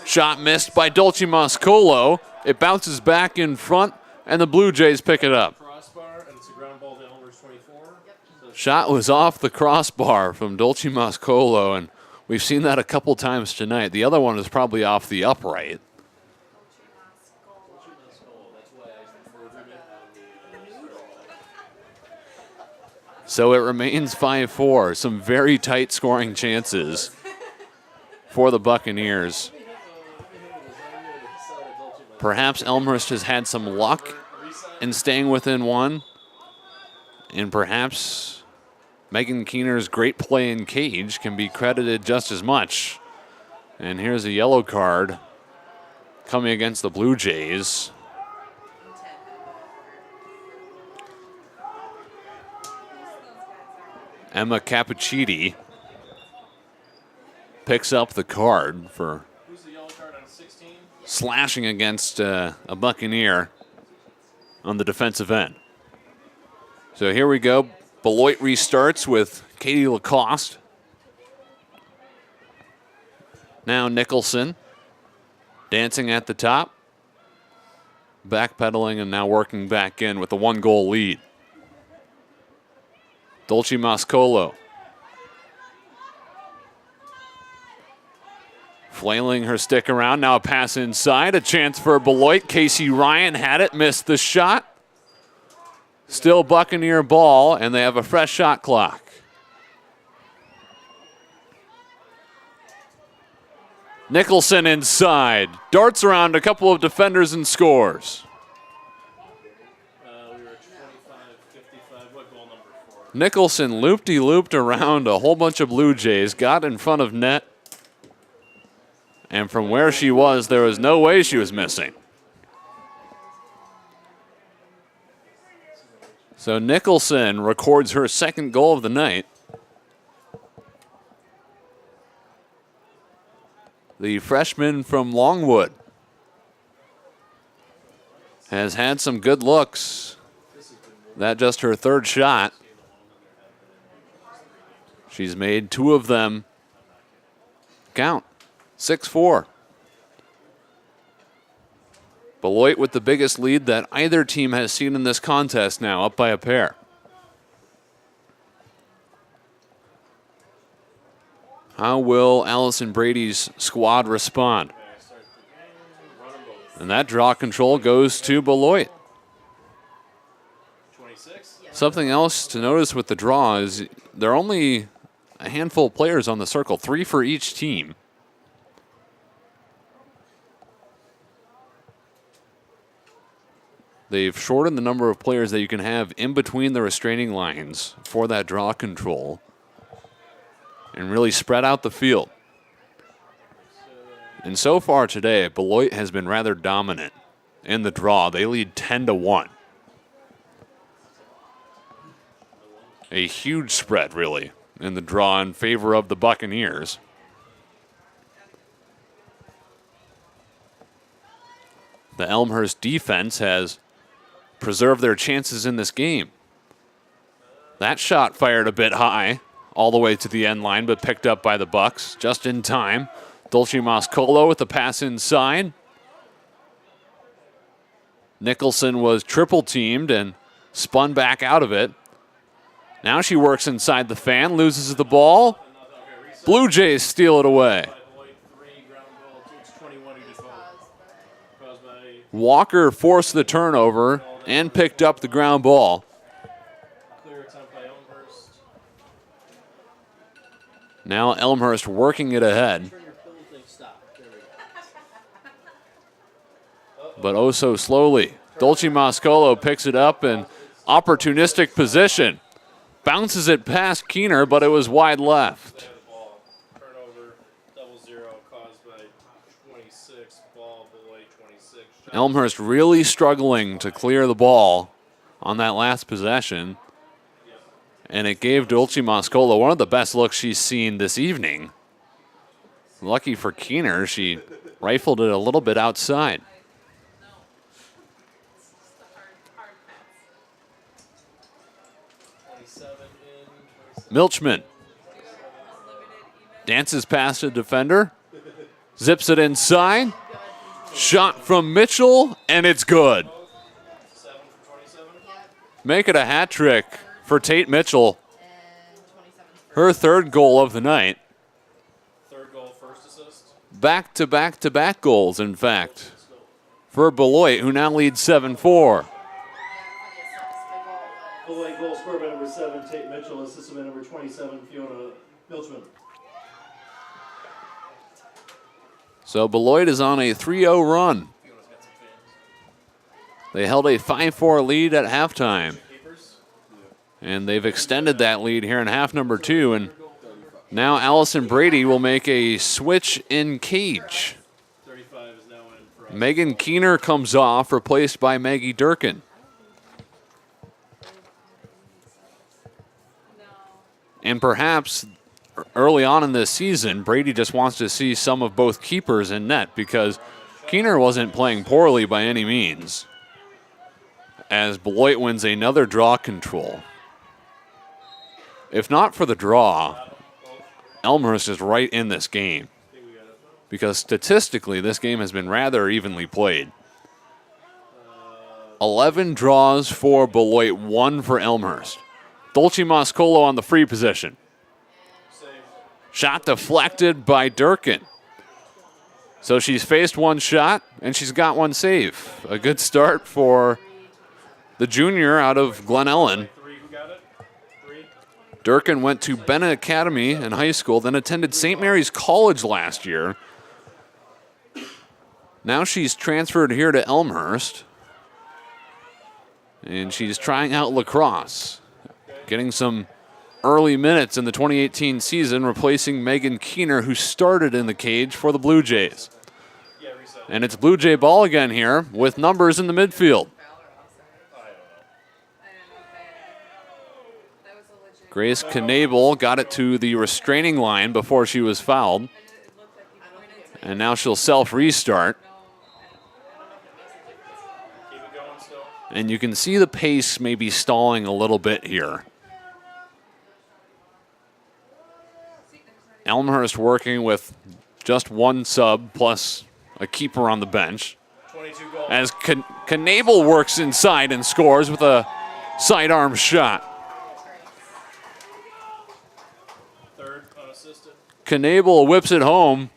Shot missed by Dolce Moscolo. It bounces back in front, and the Blue Jays pick it up. Crossbar, and it's a ground ball to Elmhurst 24. So Shot was off the crossbar from Dolce Moscolo, and we've seen that a couple times tonight. The other one is probably off the upright. So it remains 5-4. Some very tight scoring chances for the Buccaneers. Perhaps Elmhurst has had some luck in staying within one. And perhaps Megan Keener's great play in cage can be credited just as much. And here's a yellow card coming against the Blue Jays. Emma Cappuccini picks up the card for who's the yellow card on 16? slashing against a Buccaneer on the defensive end. So here we go. Beloit restarts with Katie LaCrosse. Now Nicholson dancing at the top. Backpedaling and now working back in with a 1-goal lead. Dolce Moscolo flailing her stick around. Now a pass inside. A chance for Beloit. Casey Ryan had it. Missed the shot. Still Buccaneer ball, and they have a fresh shot clock. Nicholson inside. Darts around a couple of defenders and scores. We were at 25-55. What goal number 4? Nicholson looped around a whole bunch of Blue Jays, got in front of net, and from where she was, there was no way she was missing. So Nicholson records her second goal of the night. The freshman from Longwood has had some good looks. That just her third shot. She's made 2 of them count. 6-4. Beloit with the biggest lead that either team has seen in this contest now, up by a pair. How will Allison Brady's squad respond? And that draw control goes to Beloit. 26? Something else to notice with the draw is there are only a handful of players on the circle, 3 for each team. They've shortened the number of players that you can have in between the restraining lines for that draw control and really spread out the field. And so far today, Beloit has been rather dominant in the draw. They lead 10-1. A huge spread, really, in the draw in favor of the Buccaneers. The Elmhurst defense has preserved their chances in this game. That shot fired a bit high all the way to the end line, but picked up by the Bucks just in time. Dolce Moscolo with the pass inside. Nicholson was triple teamed and spun back out of it. Now she works inside the fan, loses the ball. Blue Jays steal it away. Walker forced the turnover and picked up the ground ball. Clear attempt by Elmhurst. Now Elmhurst working it ahead. But oh so slowly. Dolce Moscolo picks it up in opportunistic position. Bounces it past Keener, but it was wide left. Elmhurst really struggling to clear the ball on that last possession. And it gave Dulce Moscola one of the best looks she's seen this evening. Lucky for Keener, she rifled it a little bit outside. It's just a hard pass. 27 in. 27. Milchman dances past a defender, zips it inside, shot from Mitchell, and it's good. 7 for 27. Make it a hat trick for Tate Mitchell, And 27 her third goal of the night. Third goal, first assist. Back-to-back-to-back goals, in fact, for Beloit, who now leads 7-4. Beloit goal scored by number 7, Tate Mitchell, assisted by number 27, Fiona Milchman. So Beloit is on a 3-0 run. Fiona's got some fans. They held a 5-4 lead at halftime, Keepers. and they've extended that lead here in half number 2, and now Allison Brady will make a switch in cage. 35 is now in for us. Megan Keener comes off, replaced by Maggie Durkin. And perhaps early on in this season, Brady just wants to see some of both keepers in net, because Keener wasn't playing poorly by any means, as Beloit wins another draw control. If not for the draw, Elmhurst is right in this game, because statistically this game has been rather evenly played. 11 draws for Beloit, 1 for Elmhurst. Dulce Moscolo on the free position. Shot deflected by Durkin. So she's faced one shot, and she's got one save. A good start for the junior out of Glen Ellen. 3, who got it? 3. Durkin went to Bennett Academy in high school, then attended St. Mary's College last year. Now she's transferred here to Elmhurst, and she's trying out LaCrosse, getting some early minutes in the 2018 season, replacing Megan Keener, who started in the cage for the Blue Jays. Yeah, reset. And it's Blue Jay ball again here with numbers in the midfield. That was a legit. Grace Knabel got it to the restraining line before she was fouled, It looked like he pointed to and now she'll self-restart. Keep it going still. And you can see the pace maybe stalling a little bit here. Elmhurst working with just one sub plus a keeper on the bench, 22 goals. as Knabel works inside and scores with a sidearm shot. Third unassisted. Knabel whips it home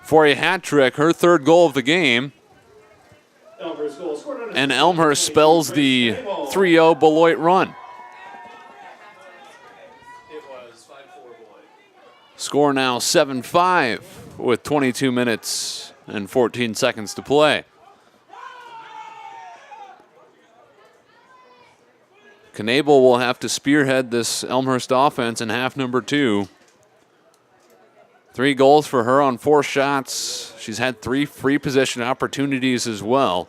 for a hat trick, her third goal of the game. Elmhurst goal scored on And Elmhurst spells the 3-0 Beloit run. It was 5-4 Beloit. Score now 7-5 with 22 minutes and 14 seconds to play. Knabel will have to spearhead this Elmhurst offense in half number 2. 3 goals for her on 4 shots. She's had 3 free position opportunities as well.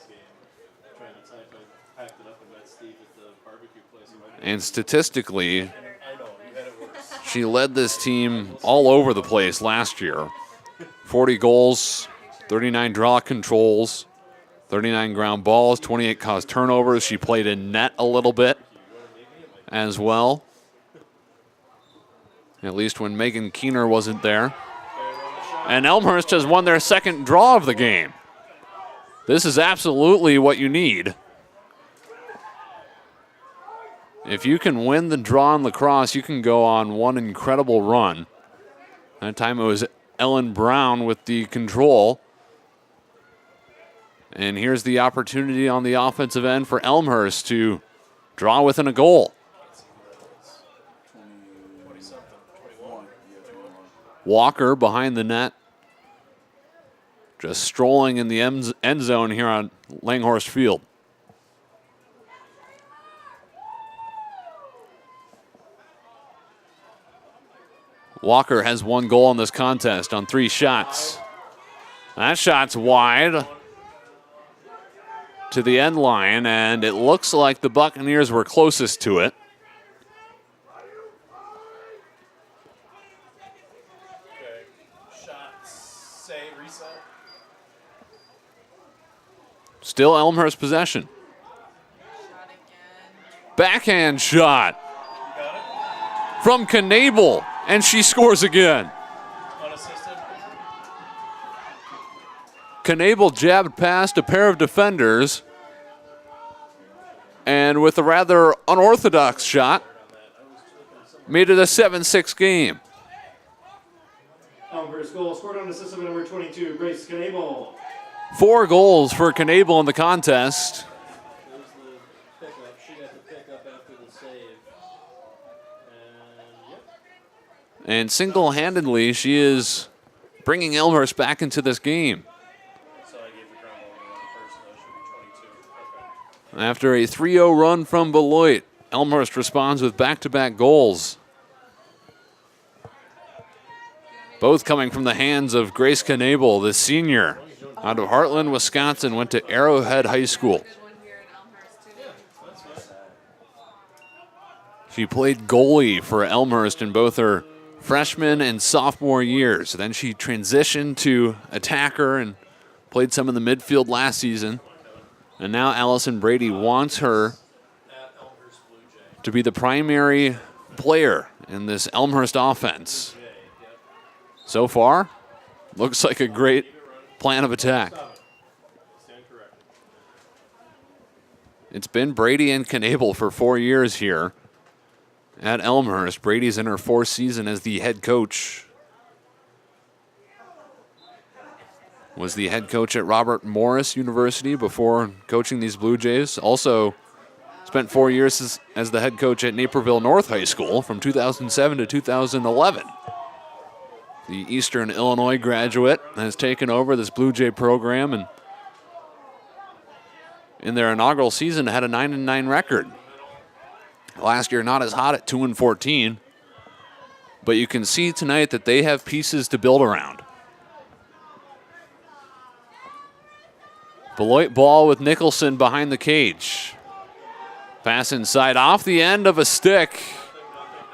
Trying to type, I packed it up and met Steve at the barbecue place. And statistically, I know, you had it worse. she led this team all over the place last year. 40 goals, 39 draw controls, 39 ground balls, 28 caused turnovers. She played in net a little bit as well, at least when Megan Keener wasn't there. And Elmhurst has won their second draw of the game. This is absolutely what you need. If you can win the draw in LaCrosse, you can go on one incredible run. That time it was Ellen Brown with the control. And here's the opportunity on the offensive end for Elmhurst to draw within a goal. 21. Walker behind the net. Just strolling in the end zone here on Langhorst Field. Walker has 1 goal in this contest on 3 shots. That shot's wide. to the end line, and it looks like the Buccaneers were closest to it. Okay. Shot, say, reset. Still Elmhurst possession. Shot again. Backhand shot You got it? from Knabel, and she scores again. Unassisted. Knabel jabbed past a pair of defenders, and with a rather unorthodox shot, made it a 7-6 game. Elmhurst goal scored on assist of number 22, Grace Knabel. 4 goals for Knabel in the contest. There's the pickup. She got the pickup after the save. And, yep. And single-handedly, she is bringing Elmhurst back into this game. So I gave the ground ball to the wrong person. That should be 22. Okay. After a 3-0 run from Beloit, Elmhurst responds with back-to-back goals. Both coming from the hands of Grace Knabel, the senior. Out of Heartland, Wisconsin, went to Arrowhead High School. Good one here at Elmhurst, too. Yeah, that's fine. She played goalie for Elmhurst in both her freshman and sophomore years. Then she transitioned to attacker and played some in the midfield last season. And now Allison Brady wants her At Elmhurst Blue Jay. to be the primary player in this Elmhurst offense. Yep. So far, looks like a great plan of attack. Stop it. Stand corrected. It's been Brady and Knabel for 4 years here at Elmhurst. Brady's in her 4th season as the head coach. Was the head coach at Robert Morris University before coaching these Blue Jays. Also spent 4 years as the head coach at Naperville North High School from 2007 to 2011. The Eastern Illinois graduate has taken over this Blue Jay program, and in their inaugural season had a 9-9 record. Last year not as hot at 2-14, but you can see tonight that they have pieces to build around. Beloit ball with Nicholson behind the cage. Pass inside off the end of a stick.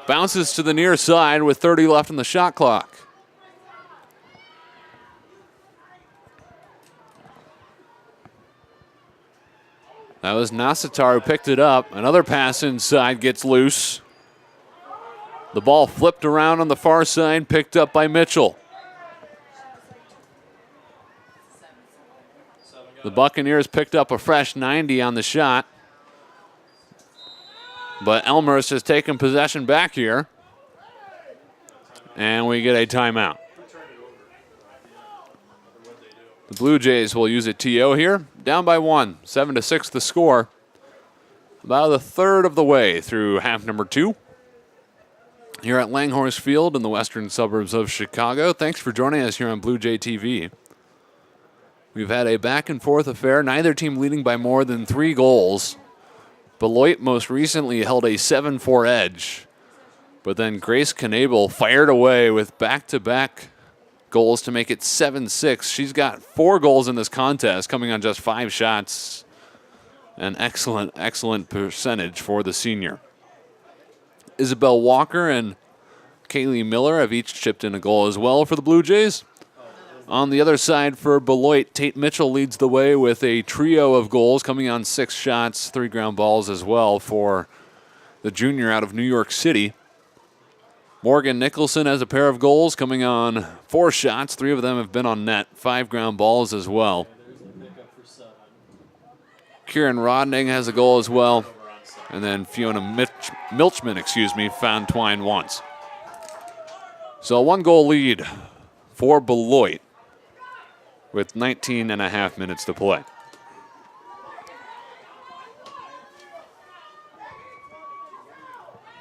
Bounces to the near side with 30 left on the shot clock. That was Nasatar who picked it up. Another pass inside gets loose. The ball flipped around on the far side, picked up by Mitchell. The Buccaneers picked up a fresh 90 on the shot. But Elmhurst has taken possession back here. And we get a timeout. The Blue Jays will use a TO here. Down by 1, 7-6 the score. About a third of the way through half number 2. Here at Langhorse Field in the western suburbs of Chicago. Thanks for joining us here on Blue Jay TV. We've had a back-and-forth affair, neither team leading by more than 3 goals. Beloit most recently held a 7-4 edge. But then Grace Knabel fired away with back-to-back goals to make it 7-6. She's got 4 goals in this contest, coming on just 5 shots. An excellent, excellent percentage for the senior. Isabel Walker and Kaylee Miller have each chipped in a goal as well for the Blue Jays. On the other side for Beloit, Tate Mitchell leads the way with a trio of goals, coming on 6 shots, 3 ground balls as well for the junior out of New York City. Morgan Nicholson has a pair of goals, coming on 4 shots. 3 of them have been on net, 5 ground balls as well. Kieran Rodning has a goal as well. And then Fiona Milchman, found Twine once. So a 1-goal lead for Beloit with 19.5 minutes to play.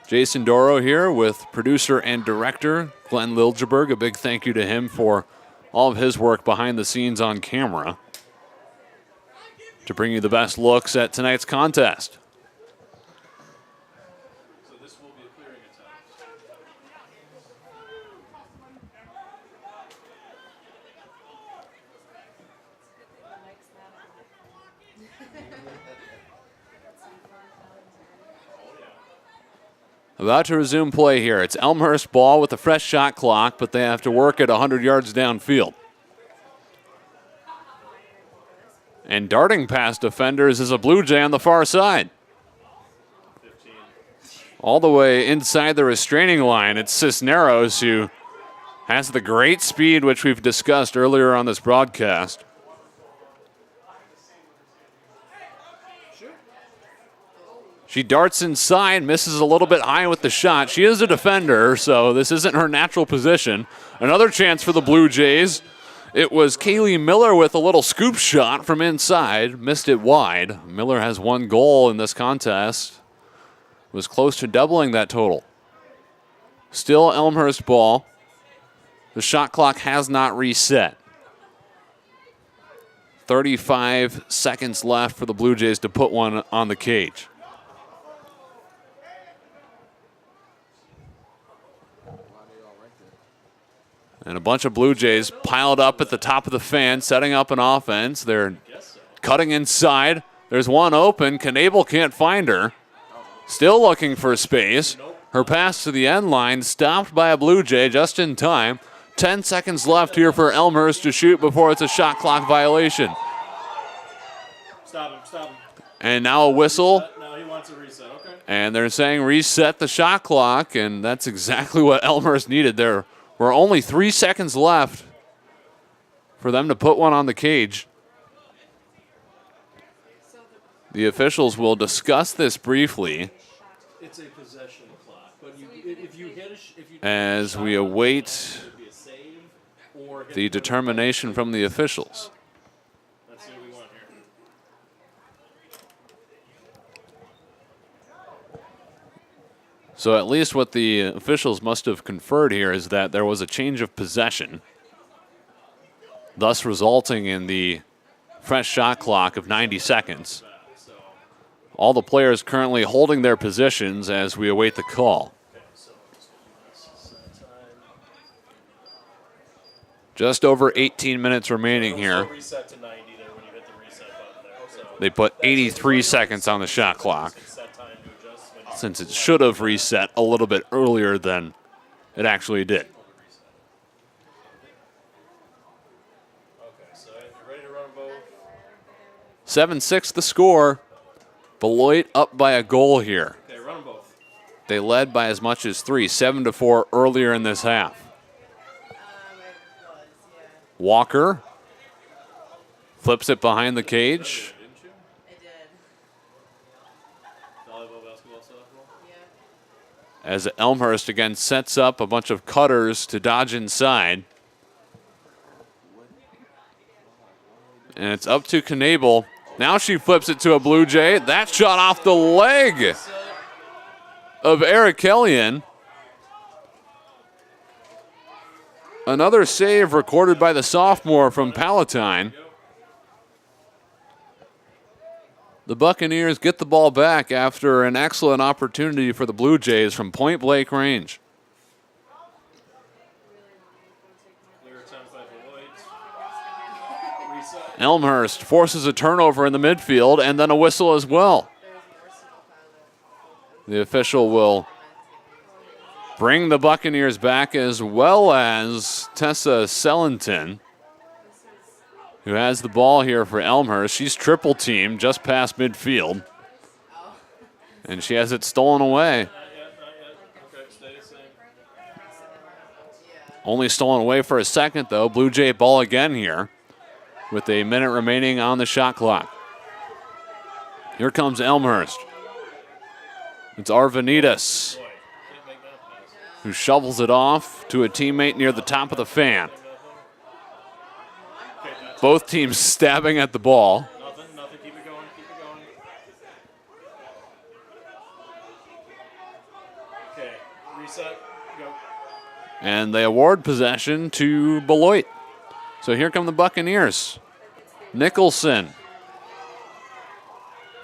Jason Doro here with producer and director Glenn Liljeberg. A big thank you to him for all of his work behind the scenes on camera to bring you the best looks at tonight's contest. So this will be a clearing attempt. About to resume play here. It's Elmhurst ball with a fresh shot clock, but they have to work at 100 yards downfield. And darting past defenders is a Blue Jay on the far side. 15. All the way inside the restraining line, it's Cisneros who has the great speed which we've discussed earlier on this broadcast. She darts inside, misses a little bit high with the shot. She is a defender, so this isn't her natural position. Another chance for the Blue Jays. It was Kaylee Miller with a little scoop shot from inside. Missed it wide. Miller has 1 goal in this contest. Was close to doubling that total. Still Elmhurst ball. The shot clock has not reset. 35 seconds left for the Blue Jays to put one on the cage. And a bunch of Blue Jays piled up at the top of the fan, setting up an offense. They're cutting inside. There's one open. Knable can't find her. Still looking for space. Her pass to the end line stopped by a Blue Jay just in time. 10 seconds left here for Elmhurst to shoot before it's a shot clock violation. Stop him, stop him. And now a whistle. No, he wants a reset, okay. And they're saying reset the shot clock, and that's exactly what Elmhurst needed. There were only 3 seconds left for them to put one on the cage. The officials will discuss this briefly It's a possession clock, but if you hit as we await the determination from the officials. Let's see what we want here. So at least what the officials must have conferred here is that there was a change of possession, thus resulting in the fresh shot clock of 90 seconds. All the players currently holding their positions as we await the call. Just over 18 minutes remaining here. Reset to 90 there when you hit the reset button there. So They put 83 seconds on the shot clock, set time to adjust when you since it should have reset a little bit earlier than it actually did. Okay, so if you're ready to run them both. 7-6 the score. Beloit up by a goal here. Okay, run them both. They led by as much as 3, 7-4 earlier in this half. Walker flips it behind the cage. Didn't you? I did. Volleyball, basketball, softball? Yeah. As Elmhurst again sets up a bunch of cutters to dodge inside. And it's up to Knable. Now she flips it to a Blue Jay. That shot off the leg of Eric Kellyan. Another save recorded by the sophomore from Palatine. The Buccaneers get the ball back after an excellent opportunity for the Blue Jays from point-blank range. Clear attempt by Beloit. Reset. Elmhurst forces a turnover in the midfield and then a whistle as well. The official will bring the Buccaneers back, as well as Tessa Sellington, who has the ball here for Elmhurst. She's triple teamed just past midfield, and she has it stolen away. Not yet, not yet. Okay, stay the same. Only stolen away for a second, though. Blue Jay ball again here with a minute remaining on the shot clock. Here comes Elmhurst. It's Arvanitas who shovels it off to a teammate near the top of the fan. Both teams stabbing at the ball. Nothing, keep it going, keep it going. Okay, reset, go. And they award possession to Beloit. So here come the Buccaneers. Nicholson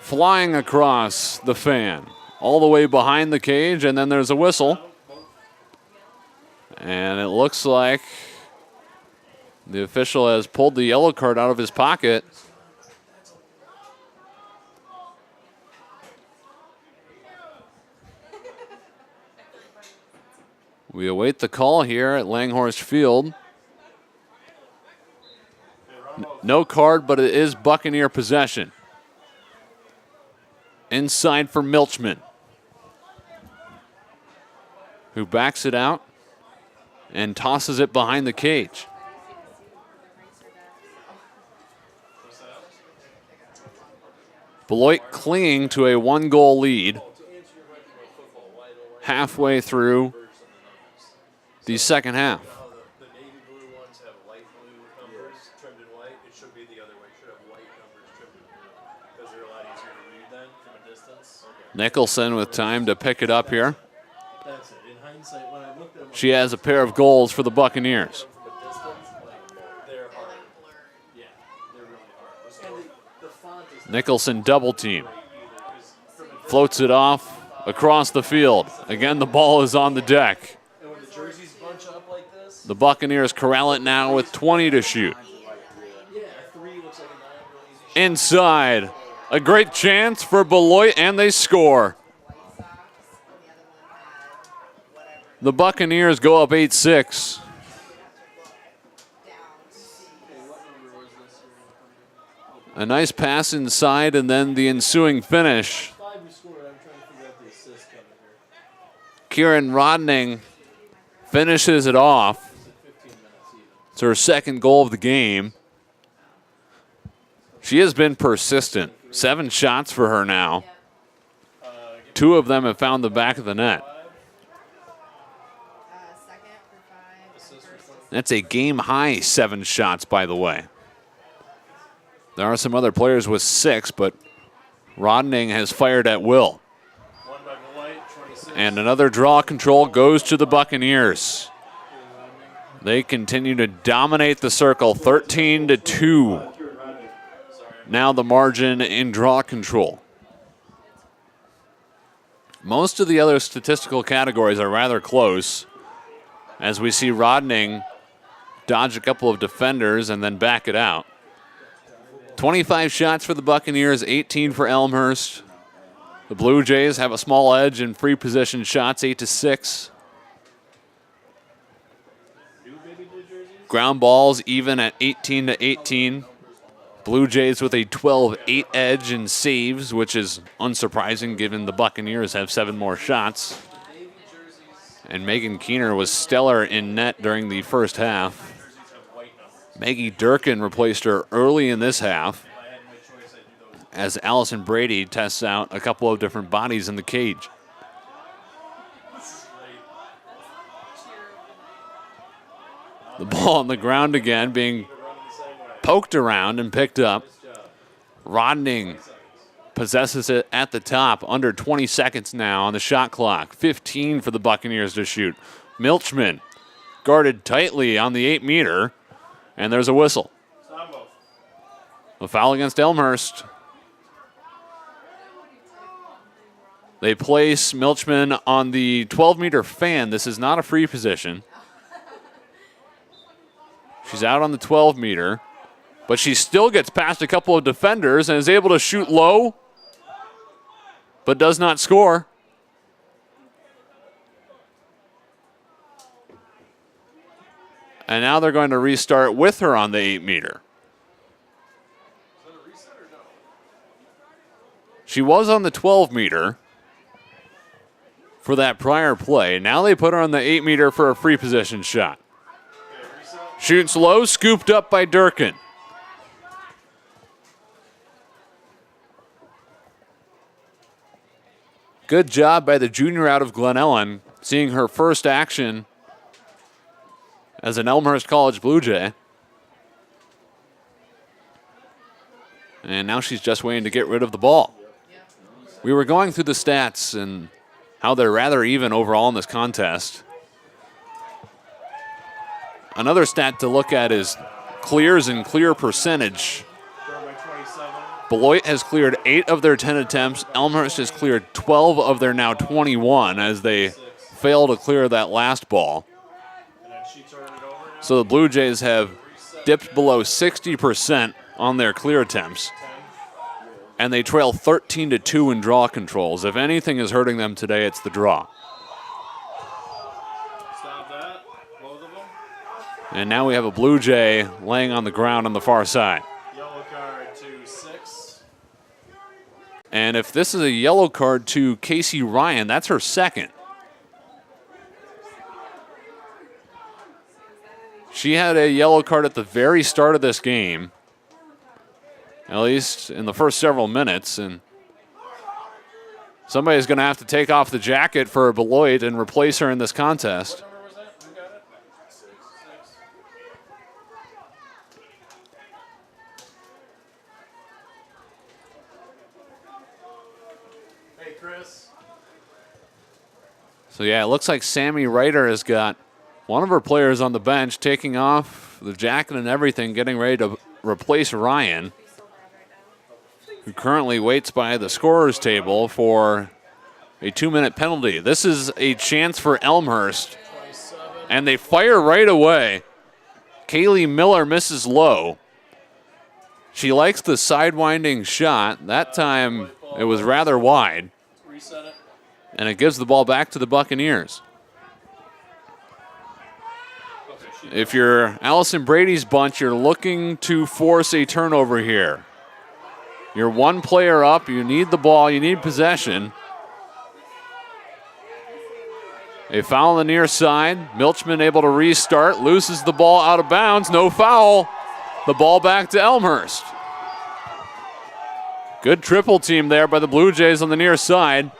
flying across the fan, all the way behind the cage, and then there's a whistle. And it looks like the official has pulled the yellow card out of his pocket. We await the call here at Langhorst Field. No card, but it is Buccaneer possession. Inside for Milchman, who backs it out and tosses it behind the cage. Beloit clinging to a 1-goal lead halfway through the second half. The navy blue ones have light blue numbers trimmed in white. It should be the other way. It should have white numbers trimmed in blue because they're a lot easier to read then from a distance. Nicholson with time to pick it up here. That's it. In hindsight, when I looked at them, She has a pair of goals for the Buccaneers. from a distance, they're hard. Yeah, they're really hard. And the font is Nicholson double team. not either because from a Floats it off across the field. Again, the ball is on the deck. and when the jerseys bunch up like this, The Buccaneers corral it now with 20 to shoot. yeah, a 3 looks like a 9 real easy shot. Inside. A great chance for Beloit, and they score. The Buccaneers go up 8-6. A nice pass inside, and then the ensuing finish. 5 we scored. I'm trying to figure out the assist coming here. Kieran Rodning finishes it off. 15 minutes even. It's her second goal of the game. She has been persistent. 7 shots for her now. 2 of them have found the back of the net. That's a game-high 7 shots, by the way. There are some other players with 6, but Rodning has fired at will. One by Beloit, 26. And another draw control goes to the Buccaneers. They continue to dominate the circle, 13-2. Now the margin in draw control. Most of the other statistical categories are rather close, as we see Rodning dodge a couple of defenders and then back it out. 25 shots for the Buccaneers, 18 for Elmhurst. The Blue Jays have a small edge in free position shots, 8-6. Ground balls even at 18-18. Blue Jays with a 12-8 edge in saves, which is unsurprising given the Buccaneers have 7 more shots. And Megan Keener was stellar in net during the first half. Maggie Durkin replaced her early in this half as Allison Brady tests out a couple of different bodies in the cage. The ball on the ground again, being poked around and picked up. Rodning possesses it at the top, under 20 seconds now on the shot clock. 15 for the Buccaneers to shoot. Milchman guarded tightly on the 8-meter, and there's a whistle. A foul against Elmhurst. They place Milchman on the 12-meter fan. This is not a free position. She's out on the 12-meter, but she still gets past a couple of defenders and is able to shoot low, but does not score. And now they're going to restart with her on the 8-meter. She was on the 12-meter for that prior play. Now they put her on the 8-meter for a free position shot. Shoots low, scooped up by Durkin. Good job by the junior out of Glen Ellen, seeing her first action as an Elmhurst College Blue Jay. And now she's just waiting to get rid of the ball. We were going through the stats and how they're rather even overall in this contest. Another stat to look at is clears and clear percentage. Beloit has cleared 8 of their 10 attempts. Elmhurst has cleared 12 of their now 21 as they fail to clear that last ball. So the Blue Jays have dipped below 60% on their clear attempts. And they trail 13-2 in draw controls. If anything is hurting them today, it's the draw. And now we have a Blue Jay laying on the ground on the far side. Yellow card to 6. And if this is a yellow card to Casey Ryan, that's her second. She had a yellow card at the very start of this game, at least in the first several minutes, and somebody's going to have to take off the jacket for Beloit and replace her in this contest. What number was that? Who got it? 6. Hey, Chris. So yeah, it looks like Sammy Ryder has got one of her players on the bench taking off the jacket and everything, getting ready to replace Ryan, who currently waits by the scorer's table for a 2-minute penalty. This is a chance for Elmhurst, 27. and they fire right away. Kaylee Miller misses low. She likes the sidewinding shot. That time it was rather wide, Reset it. and it gives the ball back to the Buccaneers. If you're Allison Brady's bunch, you're looking to force a turnover here. You're one player up. You need the ball. You need possession. A foul on the near side. Milchman able to restart. Loses the ball out of bounds. No foul. The ball back to Elmhurst. Good triple team there by the Blue Jays on the near side.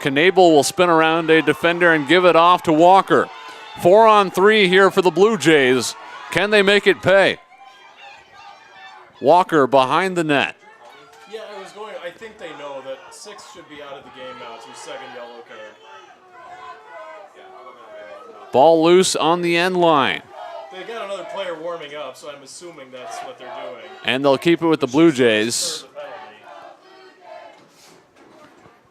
Knable will spin around a defender and give it off to Walker. 4-on-3 here for the Blue Jays. Can they make it pay? Walker behind the net. Yeah, I think they know that 6 should be out of the game now. It's her second yellow card. Ball loose on the end line. They got another player warming up, so I'm assuming that's what they're doing. And they'll keep it with the Blue Jays Serve the penalty.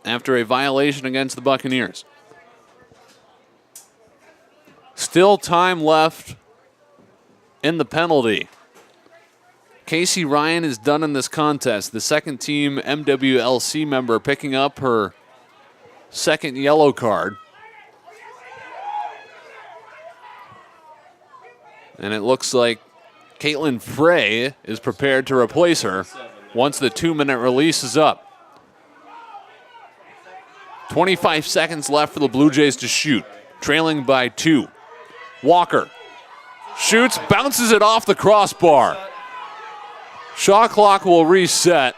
after a violation against the Buccaneers. Still time left in the penalty. Casey Ryan is done in this contest. The second team MWLC member picking up her second yellow card. And it looks like Caitlin Frey is prepared to replace her once the 2-minute release is up. 25 seconds left for the Blue Jays to shoot, trailing by 2. Walker shoots, bounces it off the crossbar. Shot clock will reset.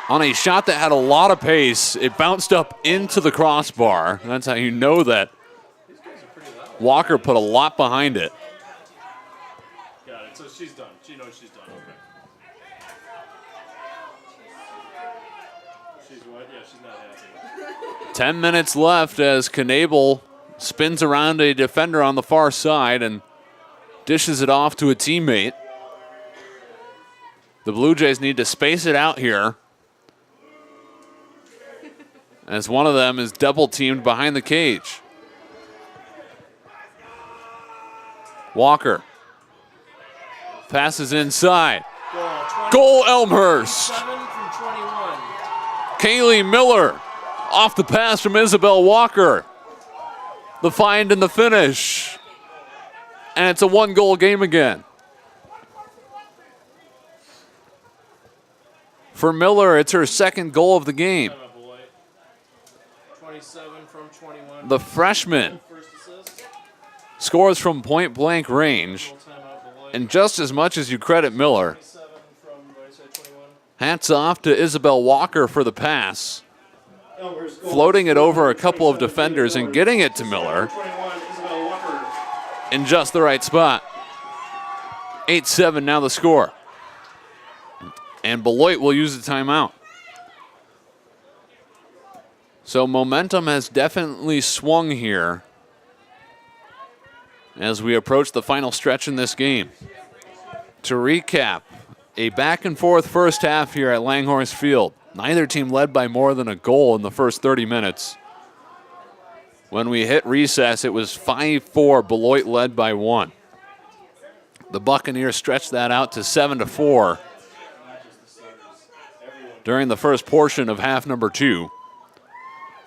On a shot that had a lot of pace, it bounced up into the crossbar. That's how you know that Walker put a lot behind it. Got it. So she's done. She knows she's done. Okay. She's what? Yeah, she's not happy. 10 minutes left as Knable spins around a defender on the far side and dishes it off to a teammate. The Blue Jays need to space it out here, as one of them is double teamed behind the cage. Walker passes inside. Goal Elmhurst. 7 from 21. Kaylee Miller off the pass from Isabel Walker. The find and the finish. And it's a 1-goal game again. For Miller, it's her second goal of the game. 27 from 21. The freshman First assist. scores from point-blank range. Timeout Beloit. And just as much as you credit Miller, 27 from, what did I say, 21? hats off to Isabel Walker for the pass, Elmhurst goal. floating it over a couple of defenders and getting it to Miller 21, Isabel Walker. in just the right spot. 8-7 now the score. And Beloit will use the timeout. So momentum has definitely swung here as we approach the final stretch in this game. To recap, a back-and-forth first half here at Langhorse Field. Neither team led by more than a goal in the first 30 minutes. When we hit recess, it was 5-4, Beloit led by 1. The Buccaneers stretched that out to 7-4 during the first portion of half number 2.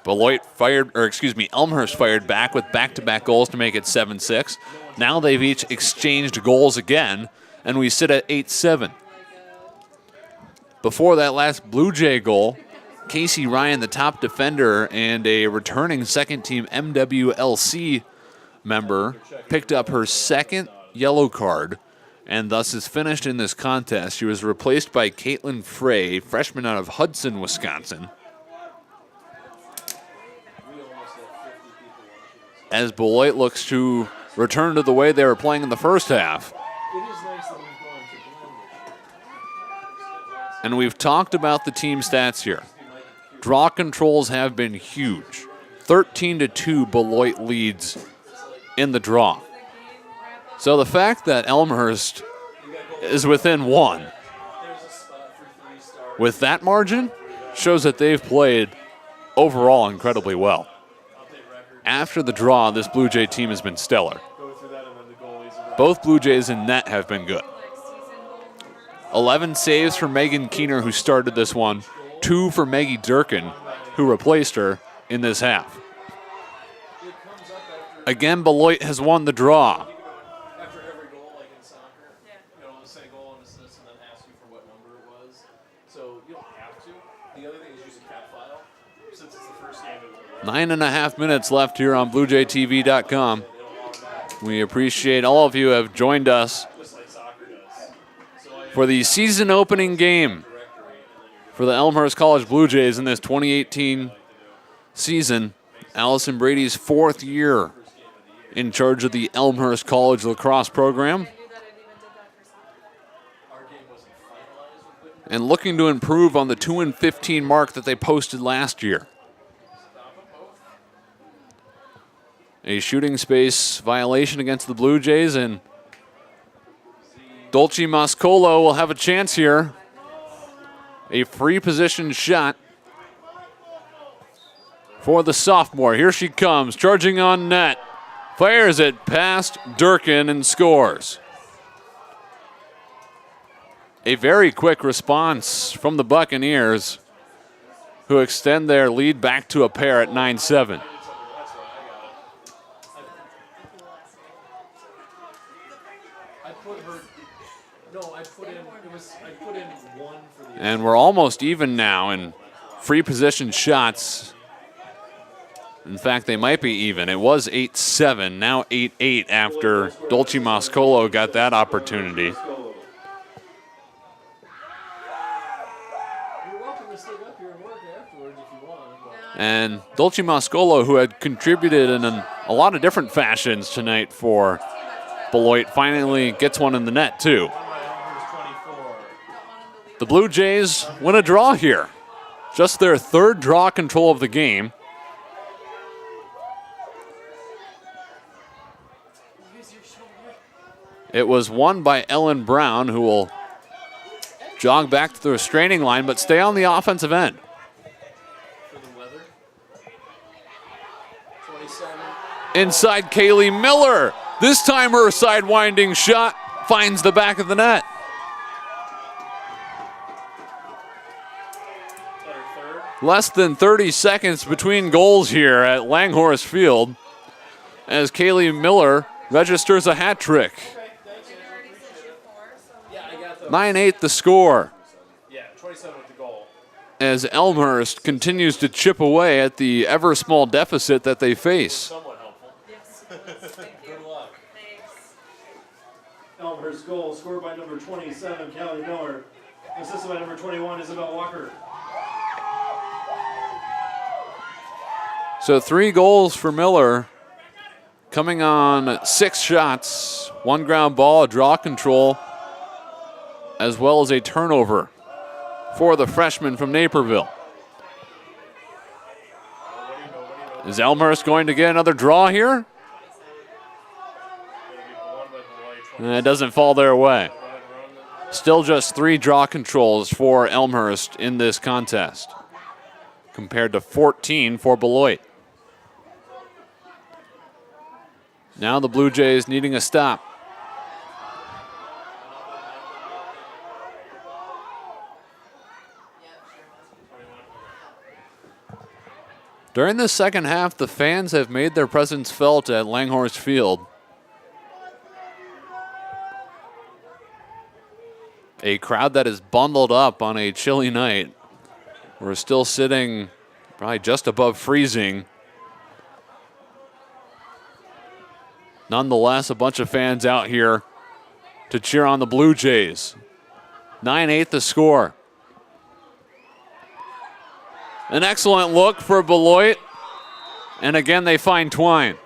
Elmhurst fired back with back-to-back goals to make it 7-6. Now they've each exchanged goals again, and we sit at 8-7. Before that last Blue Jay goal, Casey Ryan, the top defender and a returning second-team MWLC member, picked up her second yellow card and thus is finished in this contest. She was replaced by Caitlin Frey, freshman out of Hudson, Wisconsin. As Beloit looks to return to the way they were playing in the first half. And we've talked about the team stats here. Draw controls have been huge. 13-2 Beloit leads in the draw. So the fact that Elmhurst is within one with that margin shows that they've played overall incredibly well. After the draw, this Blue Jay team has been stellar. Both Blue Jays in net have been good. 11 saves for Megan Keener, who started this one. 2 for Maggie Durkin, who replaced her in this half. Again, Beloit has won the draw. After every goal, like in soccer, say goal and assist and then ask you for what number it was. So you don't have to. The other thing is use a cat file. Since it's the first game, 9.5 minutes left here on BlueJayTV.com. We appreciate all of you who have joined us for the season opening game for the Elmhurst College Blue Jays in this 2018 season. Allison Brady's 4th year in charge of the Elmhurst College lacrosse program, and looking to improve on the 2-15 mark that they posted last year. A shooting space violation against the Blue Jays, and Dolce Mascolo will have a chance here. A free position shot for the sophomore. Here she comes, charging on net. Fires it past Durkin and scores. A very quick response from the Buccaneers, who extend their lead back to a pair at 9-7. And we're almost even now in free position shots. In fact, they might be even. It was 8-7, now 8-8 after Dolce Mascolo got that opportunity. You're welcome to stay up here and work afterwards if you want. And Dolce Mascolo, who had contributed in a lot of different fashions tonight for Beloit, finally gets one in the net too. The Blue Jays win a draw here. Just their 3rd draw control of the game. It was won by Ellen Brown, who will jog back to the restraining line but stay on the offensive end. Inside Kaylee Miller. This time her side-winding shot finds the back of the net. Less than 30 seconds between goals here at Langhorse Field as Kaylee Miller registers a hat trick. 9-8 the score. Yeah, 27 with the goal. As Elmhurst continues to chip away at the ever small deficit that they face. Somewhat helpful. Yes, thank you. Good luck. Thanks. Elmhurst goal scored by number 27, Callie Miller. Assisted by number 21, Isabel Walker. So 3 goals for Miller, coming on 6 shots, 1 ground ball, a draw control, as well as a turnover for the freshman from Naperville. Is Elmhurst going to get another draw here? It doesn't fall their way. Still just 3 draw controls for Elmhurst in this contest, compared to 14 for Beloit. Now the Blue Jays needing a stop. During the second half, the fans have made their presence felt at Elmhurst Field. A crowd that is bundled up on a chilly night. We're still sitting probably just above freezing. Nonetheless, a bunch of fans out here to cheer on the Blue Jays. 9-8 the score. An excellent look for Beloit. And again, they find Twine.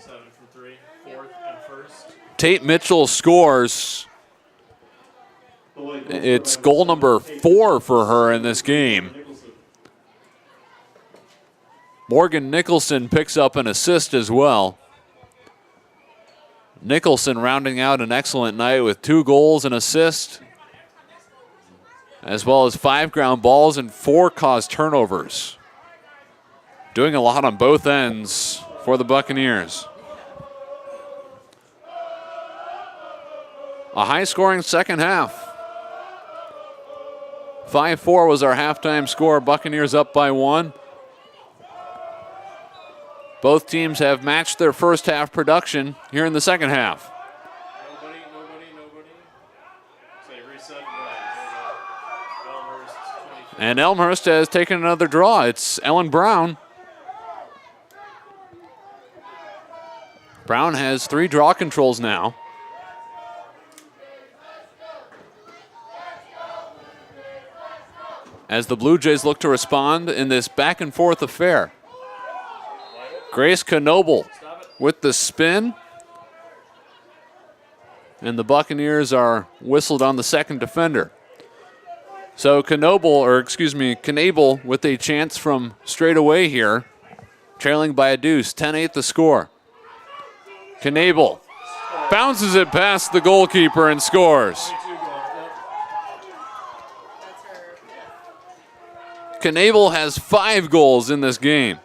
7 from 3, fourth and first. Tate Mitchell scores. It's goal number 4 for her in this game. Morgan Nicholson picks up an assist as well. Nicholson rounding out an excellent night with 2 goals and assist, as well as 5 ground balls and 4 caused turnovers. Doing a lot on both ends for the Buccaneers. A high-scoring second half. 5-4 was our halftime score. Buccaneers up by 1. Both teams have matched their first half production here in the second half. Nobody. Say reset. Elmhurst, 25. And Elmhurst has taken another draw. It's Ellen Brown. Brown has 3 draw controls now. As the Blue Jays look to respond in this back and forth affair. Grace Knoble with the spin. And the Buccaneers are whistled on the second defender. So Knable with a chance from straight away here. Trailing by a deuce, 10-8 the score. Knable bounces it past the goalkeeper and scores. Knable has 5 goals in this game.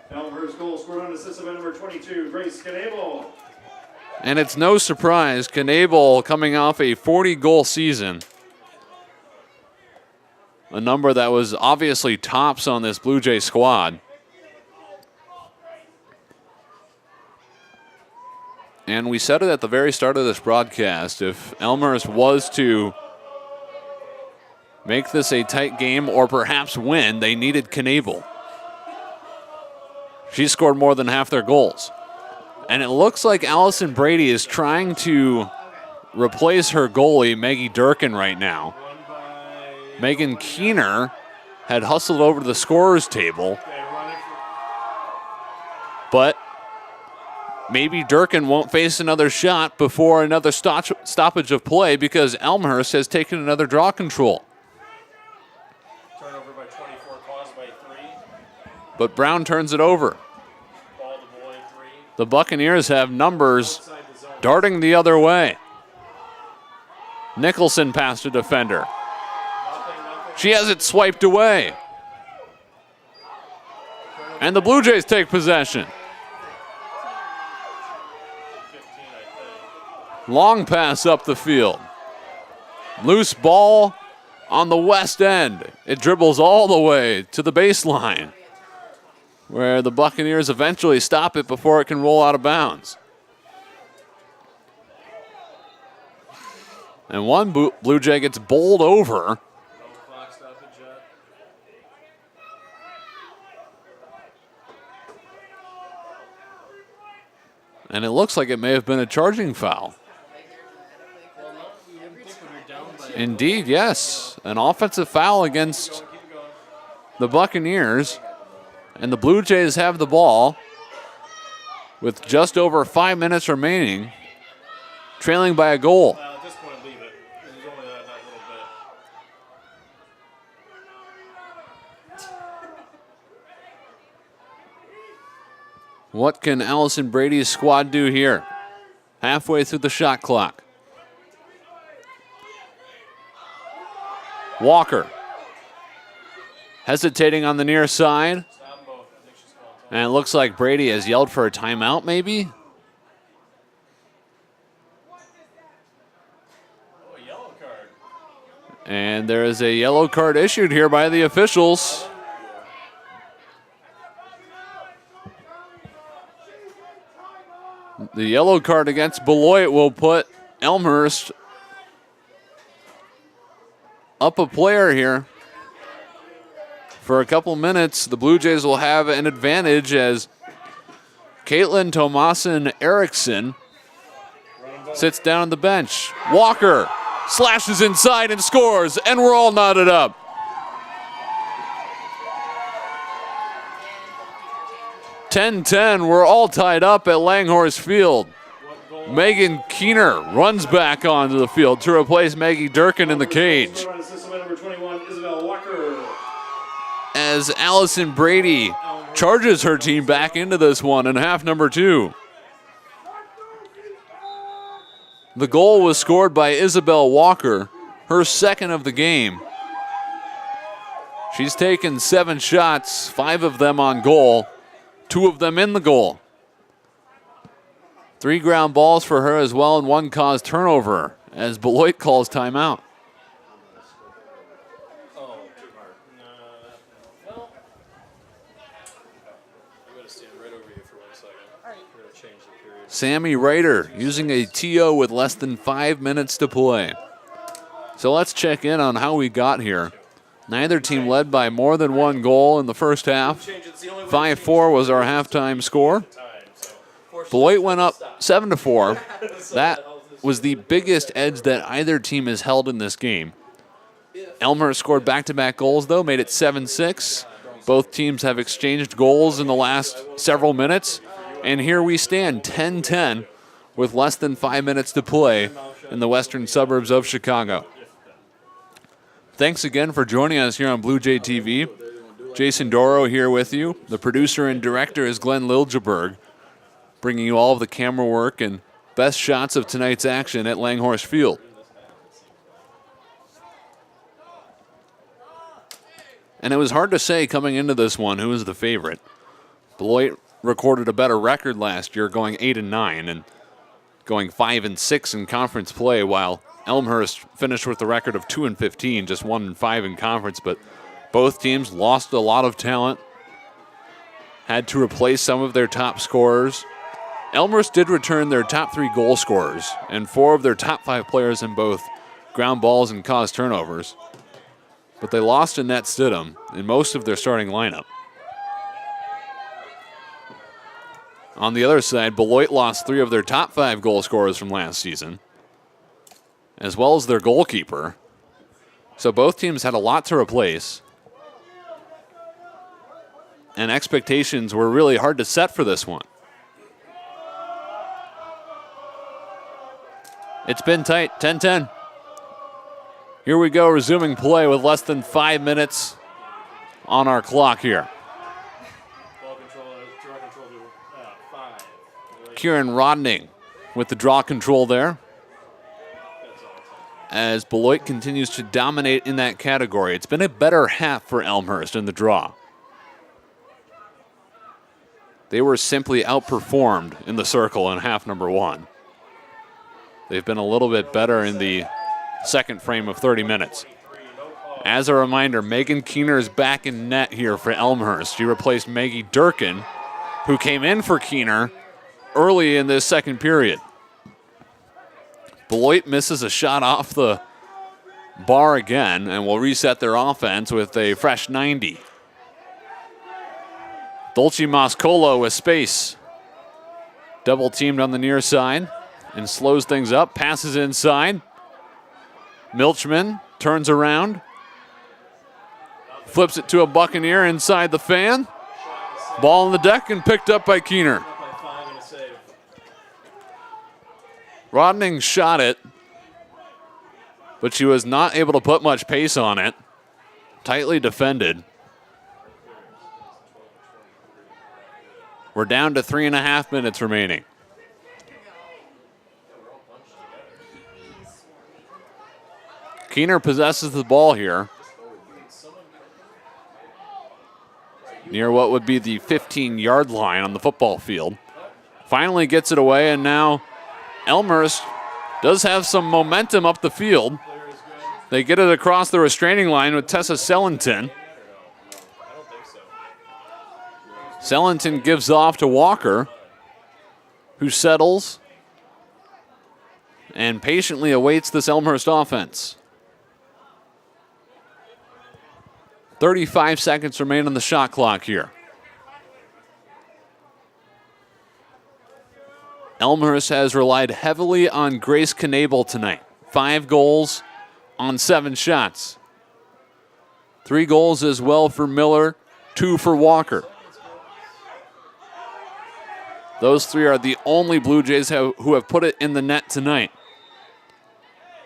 Elmhurst goal scored on assist by number 22, Grace Knable. And it's no surprise, Knable coming off a 40-goal season. A number that was obviously tops on this Blue Jay squad. And we said it at the very start of this broadcast, if Elmhurst was to make this a tight game or perhaps win, they needed Knable. She scored more than half their goals. And it looks like Allison Brady is trying to replace her goalie, Maggie Durkin, right now. Megan Keener had hustled over to the scorer's table. But maybe Durkin won't face another shot before another stoppage of play because Elmhurst has taken another draw control. Turnover by 24, caused by 3. But Brown turns it over. Ball to Beloit, 3. The Buccaneers have numbers Outside the zone. darting the other way. Nicholson past a defender. Nothing. She has it swiped away. And the Blue Jays take possession. 15, I think. Long pass up the field. Loose ball on the west end. It dribbles all the way to the baseline, where the Buccaneers eventually stop it before it can roll out of bounds. And one Blue Jay gets bowled over. No clock stoppage yet. And it looks like it may have been a charging foul. Well, no, you wouldn't think when you're down by Indeed, yes. An offensive foul against keep going. the Buccaneers. And the Blue Jays have the ball with just over 5 minutes remaining, trailing by a goal. At this point, leave it. It was only that little bit. What can Allison Brady's squad do here? Halfway through the shot clock. Walker hesitating on the near side. Stop them both. I think she's called. And it looks like Brady has yelled for a timeout, maybe? Oh, a yellow card. And there is a yellow card issued here by the officials. The yellow card against Beloit will put Elmhurst up a player here. For a couple minutes, the Blue Jays will have an advantage as Caitlin Tomasin Erickson sits down on the bench. Walker slashes inside and scores, and we're all knotted up. (10-10), we're all tied up at Langhorse Field. Megan Keener runs back onto the field to replace Maggie Durkin in the cage. As Allison Brady charges her team back into this one in half number 2. The goal was scored by Isabel Walker, her second of the game. She's taken 7 shots, 5 of them on goal, 2 of them in the goal. 3 ground balls for her as well, and 1 caused turnover as Beloit calls timeout. Sammy Ryder using a TO with less than 5 minutes to play. So let's check in on how we got here. Neither team led by more than 1 goal in the first half. 5-4 was our halftime score. Beloit went up 7-4. That was the biggest edge that either team has held in this game. Elmhurst scored back-to-back goals, though, made it 7-6. Both teams have exchanged goals in the last several minutes. And here we stand, 10-10, with less than 5 minutes to play in the western suburbs of Chicago. Thanks again for joining us here on Blue Jay TV. Jason Doro here with you. The producer and director is Glenn Liljeberg, bringing you all of the camera work and best shots of tonight's action at Langhorse Field. And it was hard to say coming into this one who was the favorite. Beloit recorded a better record last year, going 8-9 and going 5-6 in conference play, while Elmhurst finished with a record of 2-15, just 1-5 in conference. But both teams lost a lot of talent, had to replace some of their top scorers. Elmhurst did return their top 3 goal scorers and 4 of their top 5 players in both ground balls and caused turnovers. But they lost Annette Stidham in most of their starting lineup. On the other side, Beloit lost 3 of their top 5 goal scorers from last season, as well as their goalkeeper. So both teams had a lot to replace. And expectations were really hard to set for this one. It's been tight, 10-10. Here we go, resuming play with less than 5 minutes on our clock here. Kieran Rodning with the draw control there, as Beloit continues to dominate in that category. It's been a better half for Elmhurst in the draw. They were simply outperformed in the circle in half number 1. They've been a little bit better in the second frame of 30 minutes. As a reminder, Megan Keener is back in net here for Elmhurst. She replaced Maggie Durkin, who came in for Keener early in this second period. Beloit misses a shot off the bar again and will reset their offense with a fresh 90. Dolce Moscolo with space. Double teamed on the near side and slows things up, passes inside. Milchman turns around, flips it to a Buccaneer inside the fan. Ball on the deck and picked up by Keener. Rodning shot it, but she was not able to put much pace on it. Tightly defended. We're down to 3.5 minutes remaining. Keener possesses the ball here near what would be the 15-yard line on the football field. Finally gets it away, and now Elmhurst does have some momentum up the field. They get it across the restraining line with Tessa Sellington. Sellington gives off to Walker, who settles and patiently awaits this Elmhurst offense. 35 seconds remain on the shot clock here. Elmhurst has relied heavily on Grace Knable tonight. 5 goals on 7 shots. 3 goals as well for Miller, 2 for Walker. Those 3 are the only Blue Jays who have put it in the net tonight.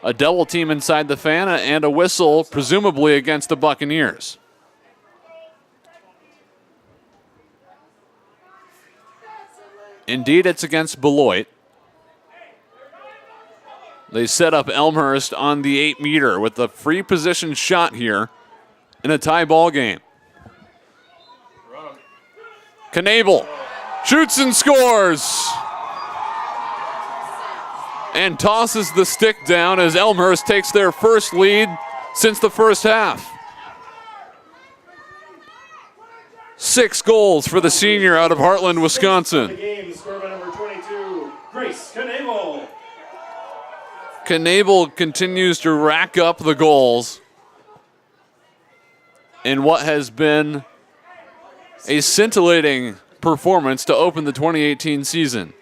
A double team inside the fan and a whistle, presumably against the Buccaneers. Indeed, it's against Beloit. They set up Elmhurst on the 8-meter with a free position shot here in a tie ball game. Knable shoots and scores. And tosses the stick down as Elmhurst takes their first lead since the first half. 6 goals for the senior out of Heartland, Wisconsin. The game scored by number 22, Grace Knable. Knable continues to rack up the goals in what has been a scintillating performance to open the 2018 season.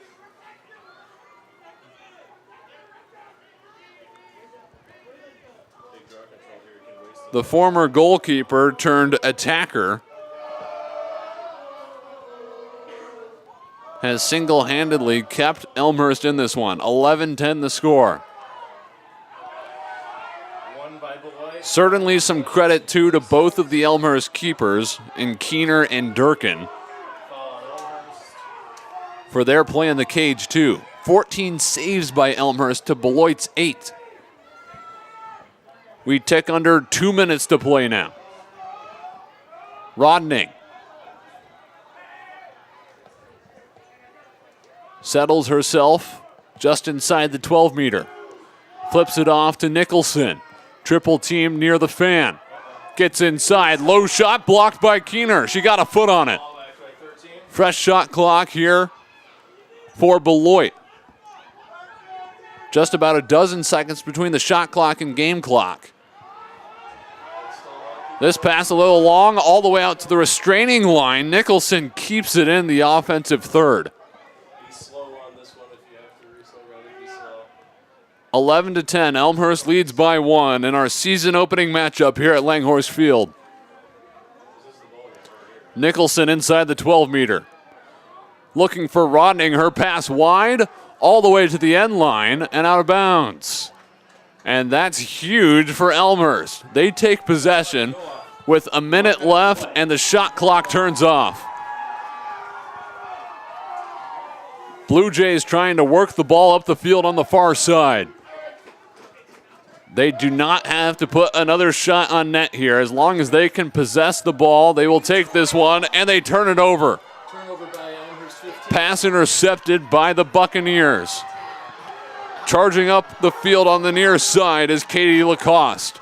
The former goalkeeper turned attacker has single-handedly kept Elmhurst in this one. 11-10 the score. Certainly some credit, too, to both of the Elmhurst keepers in Keener and Durkin for their play in the cage, too. 14 saves by Elmhurst to Beloit's 8. We tick under 2 minutes to play now. Rodning settles herself just inside the 12-meter. Flips it off to Nicholson. Triple team near the fan. Gets inside. Low shot blocked by Keener. She got a foot on it. Fresh shot clock here for Beloit. Just about a dozen seconds between the shot clock and game clock. This pass a little long, all the way out to the restraining line. Nicholson keeps it in the offensive third. 11-10, Elmhurst leads by 1 in our season opening matchup here at Langhorse Field. Nicholson inside the 12-meter. Looking for Rodning, her pass wide, all the way to the end line and out of bounds. And that's huge for Elmhurst. They take possession with a minute left and the shot clock turns off. Blue Jays trying to work the ball up the field on the far side. They do not have to put another shot on net here. As long as they can possess the ball, they will take this one, and they turn it over. Turnover by Elmhurst 15. Pass intercepted by the Buccaneers. Charging up the field on the near side is Katie LaCrosse.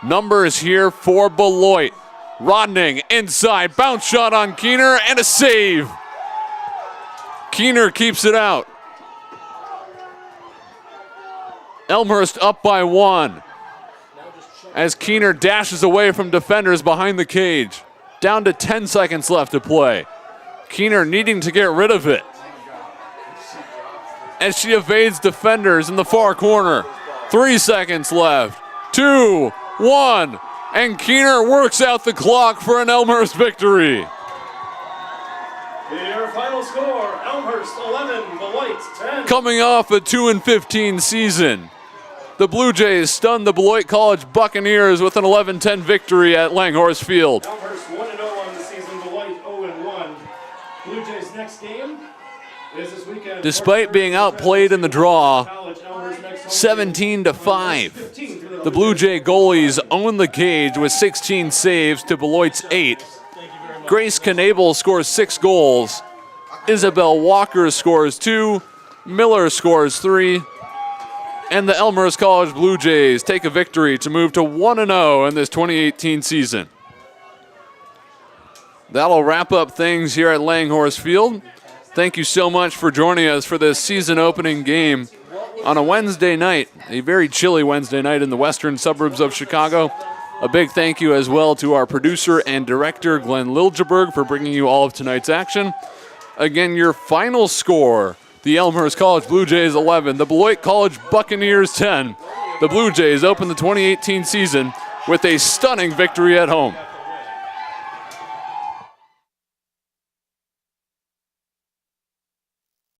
Numbers here for Beloit. Rodning inside, bounce shot on Keener, and a save. Keener keeps it out. Elmhurst up by 1 as Keener dashes away from defenders behind the cage. Down to 10 seconds left to play. Keener needing to get rid of it as she evades defenders in the far corner. 3 seconds left. 2, 1, and Keener works out the clock for an Elmhurst victory. Your final score, Elmhurst 11, Beloit 10. Coming off a 2-15 season, the Blue Jays stunned the Beloit College Buccaneers with an 11-10 victory at Langhorse Field. Elmhurst 1-0 on the season, Beloit 0-1. Blue Jays' next game is this weekend. Despite being outplayed in the draw, 17-5, the Blue Jay goalies own the cage with 16 saves to Beloit's 8. Grace Knable scores 6 goals. Isabel Walker scores 2. Miller scores 3. And the Elmhurst College Blue Jays take a victory to move to 1-0 in this 2018 season. That'll wrap up things here at Langhorse Field. Thank you so much for joining us for this season opening game on a Wednesday night, a very chilly Wednesday night in the western suburbs of Chicago. A big thank you as well to our producer and director, Glenn Liljeberg, for bringing you all of tonight's action. Again, your final score: the Elmhurst College Blue Jays 11, the Beloit College Buccaneers 10. The Blue Jays open the 2018 season with a stunning victory at home.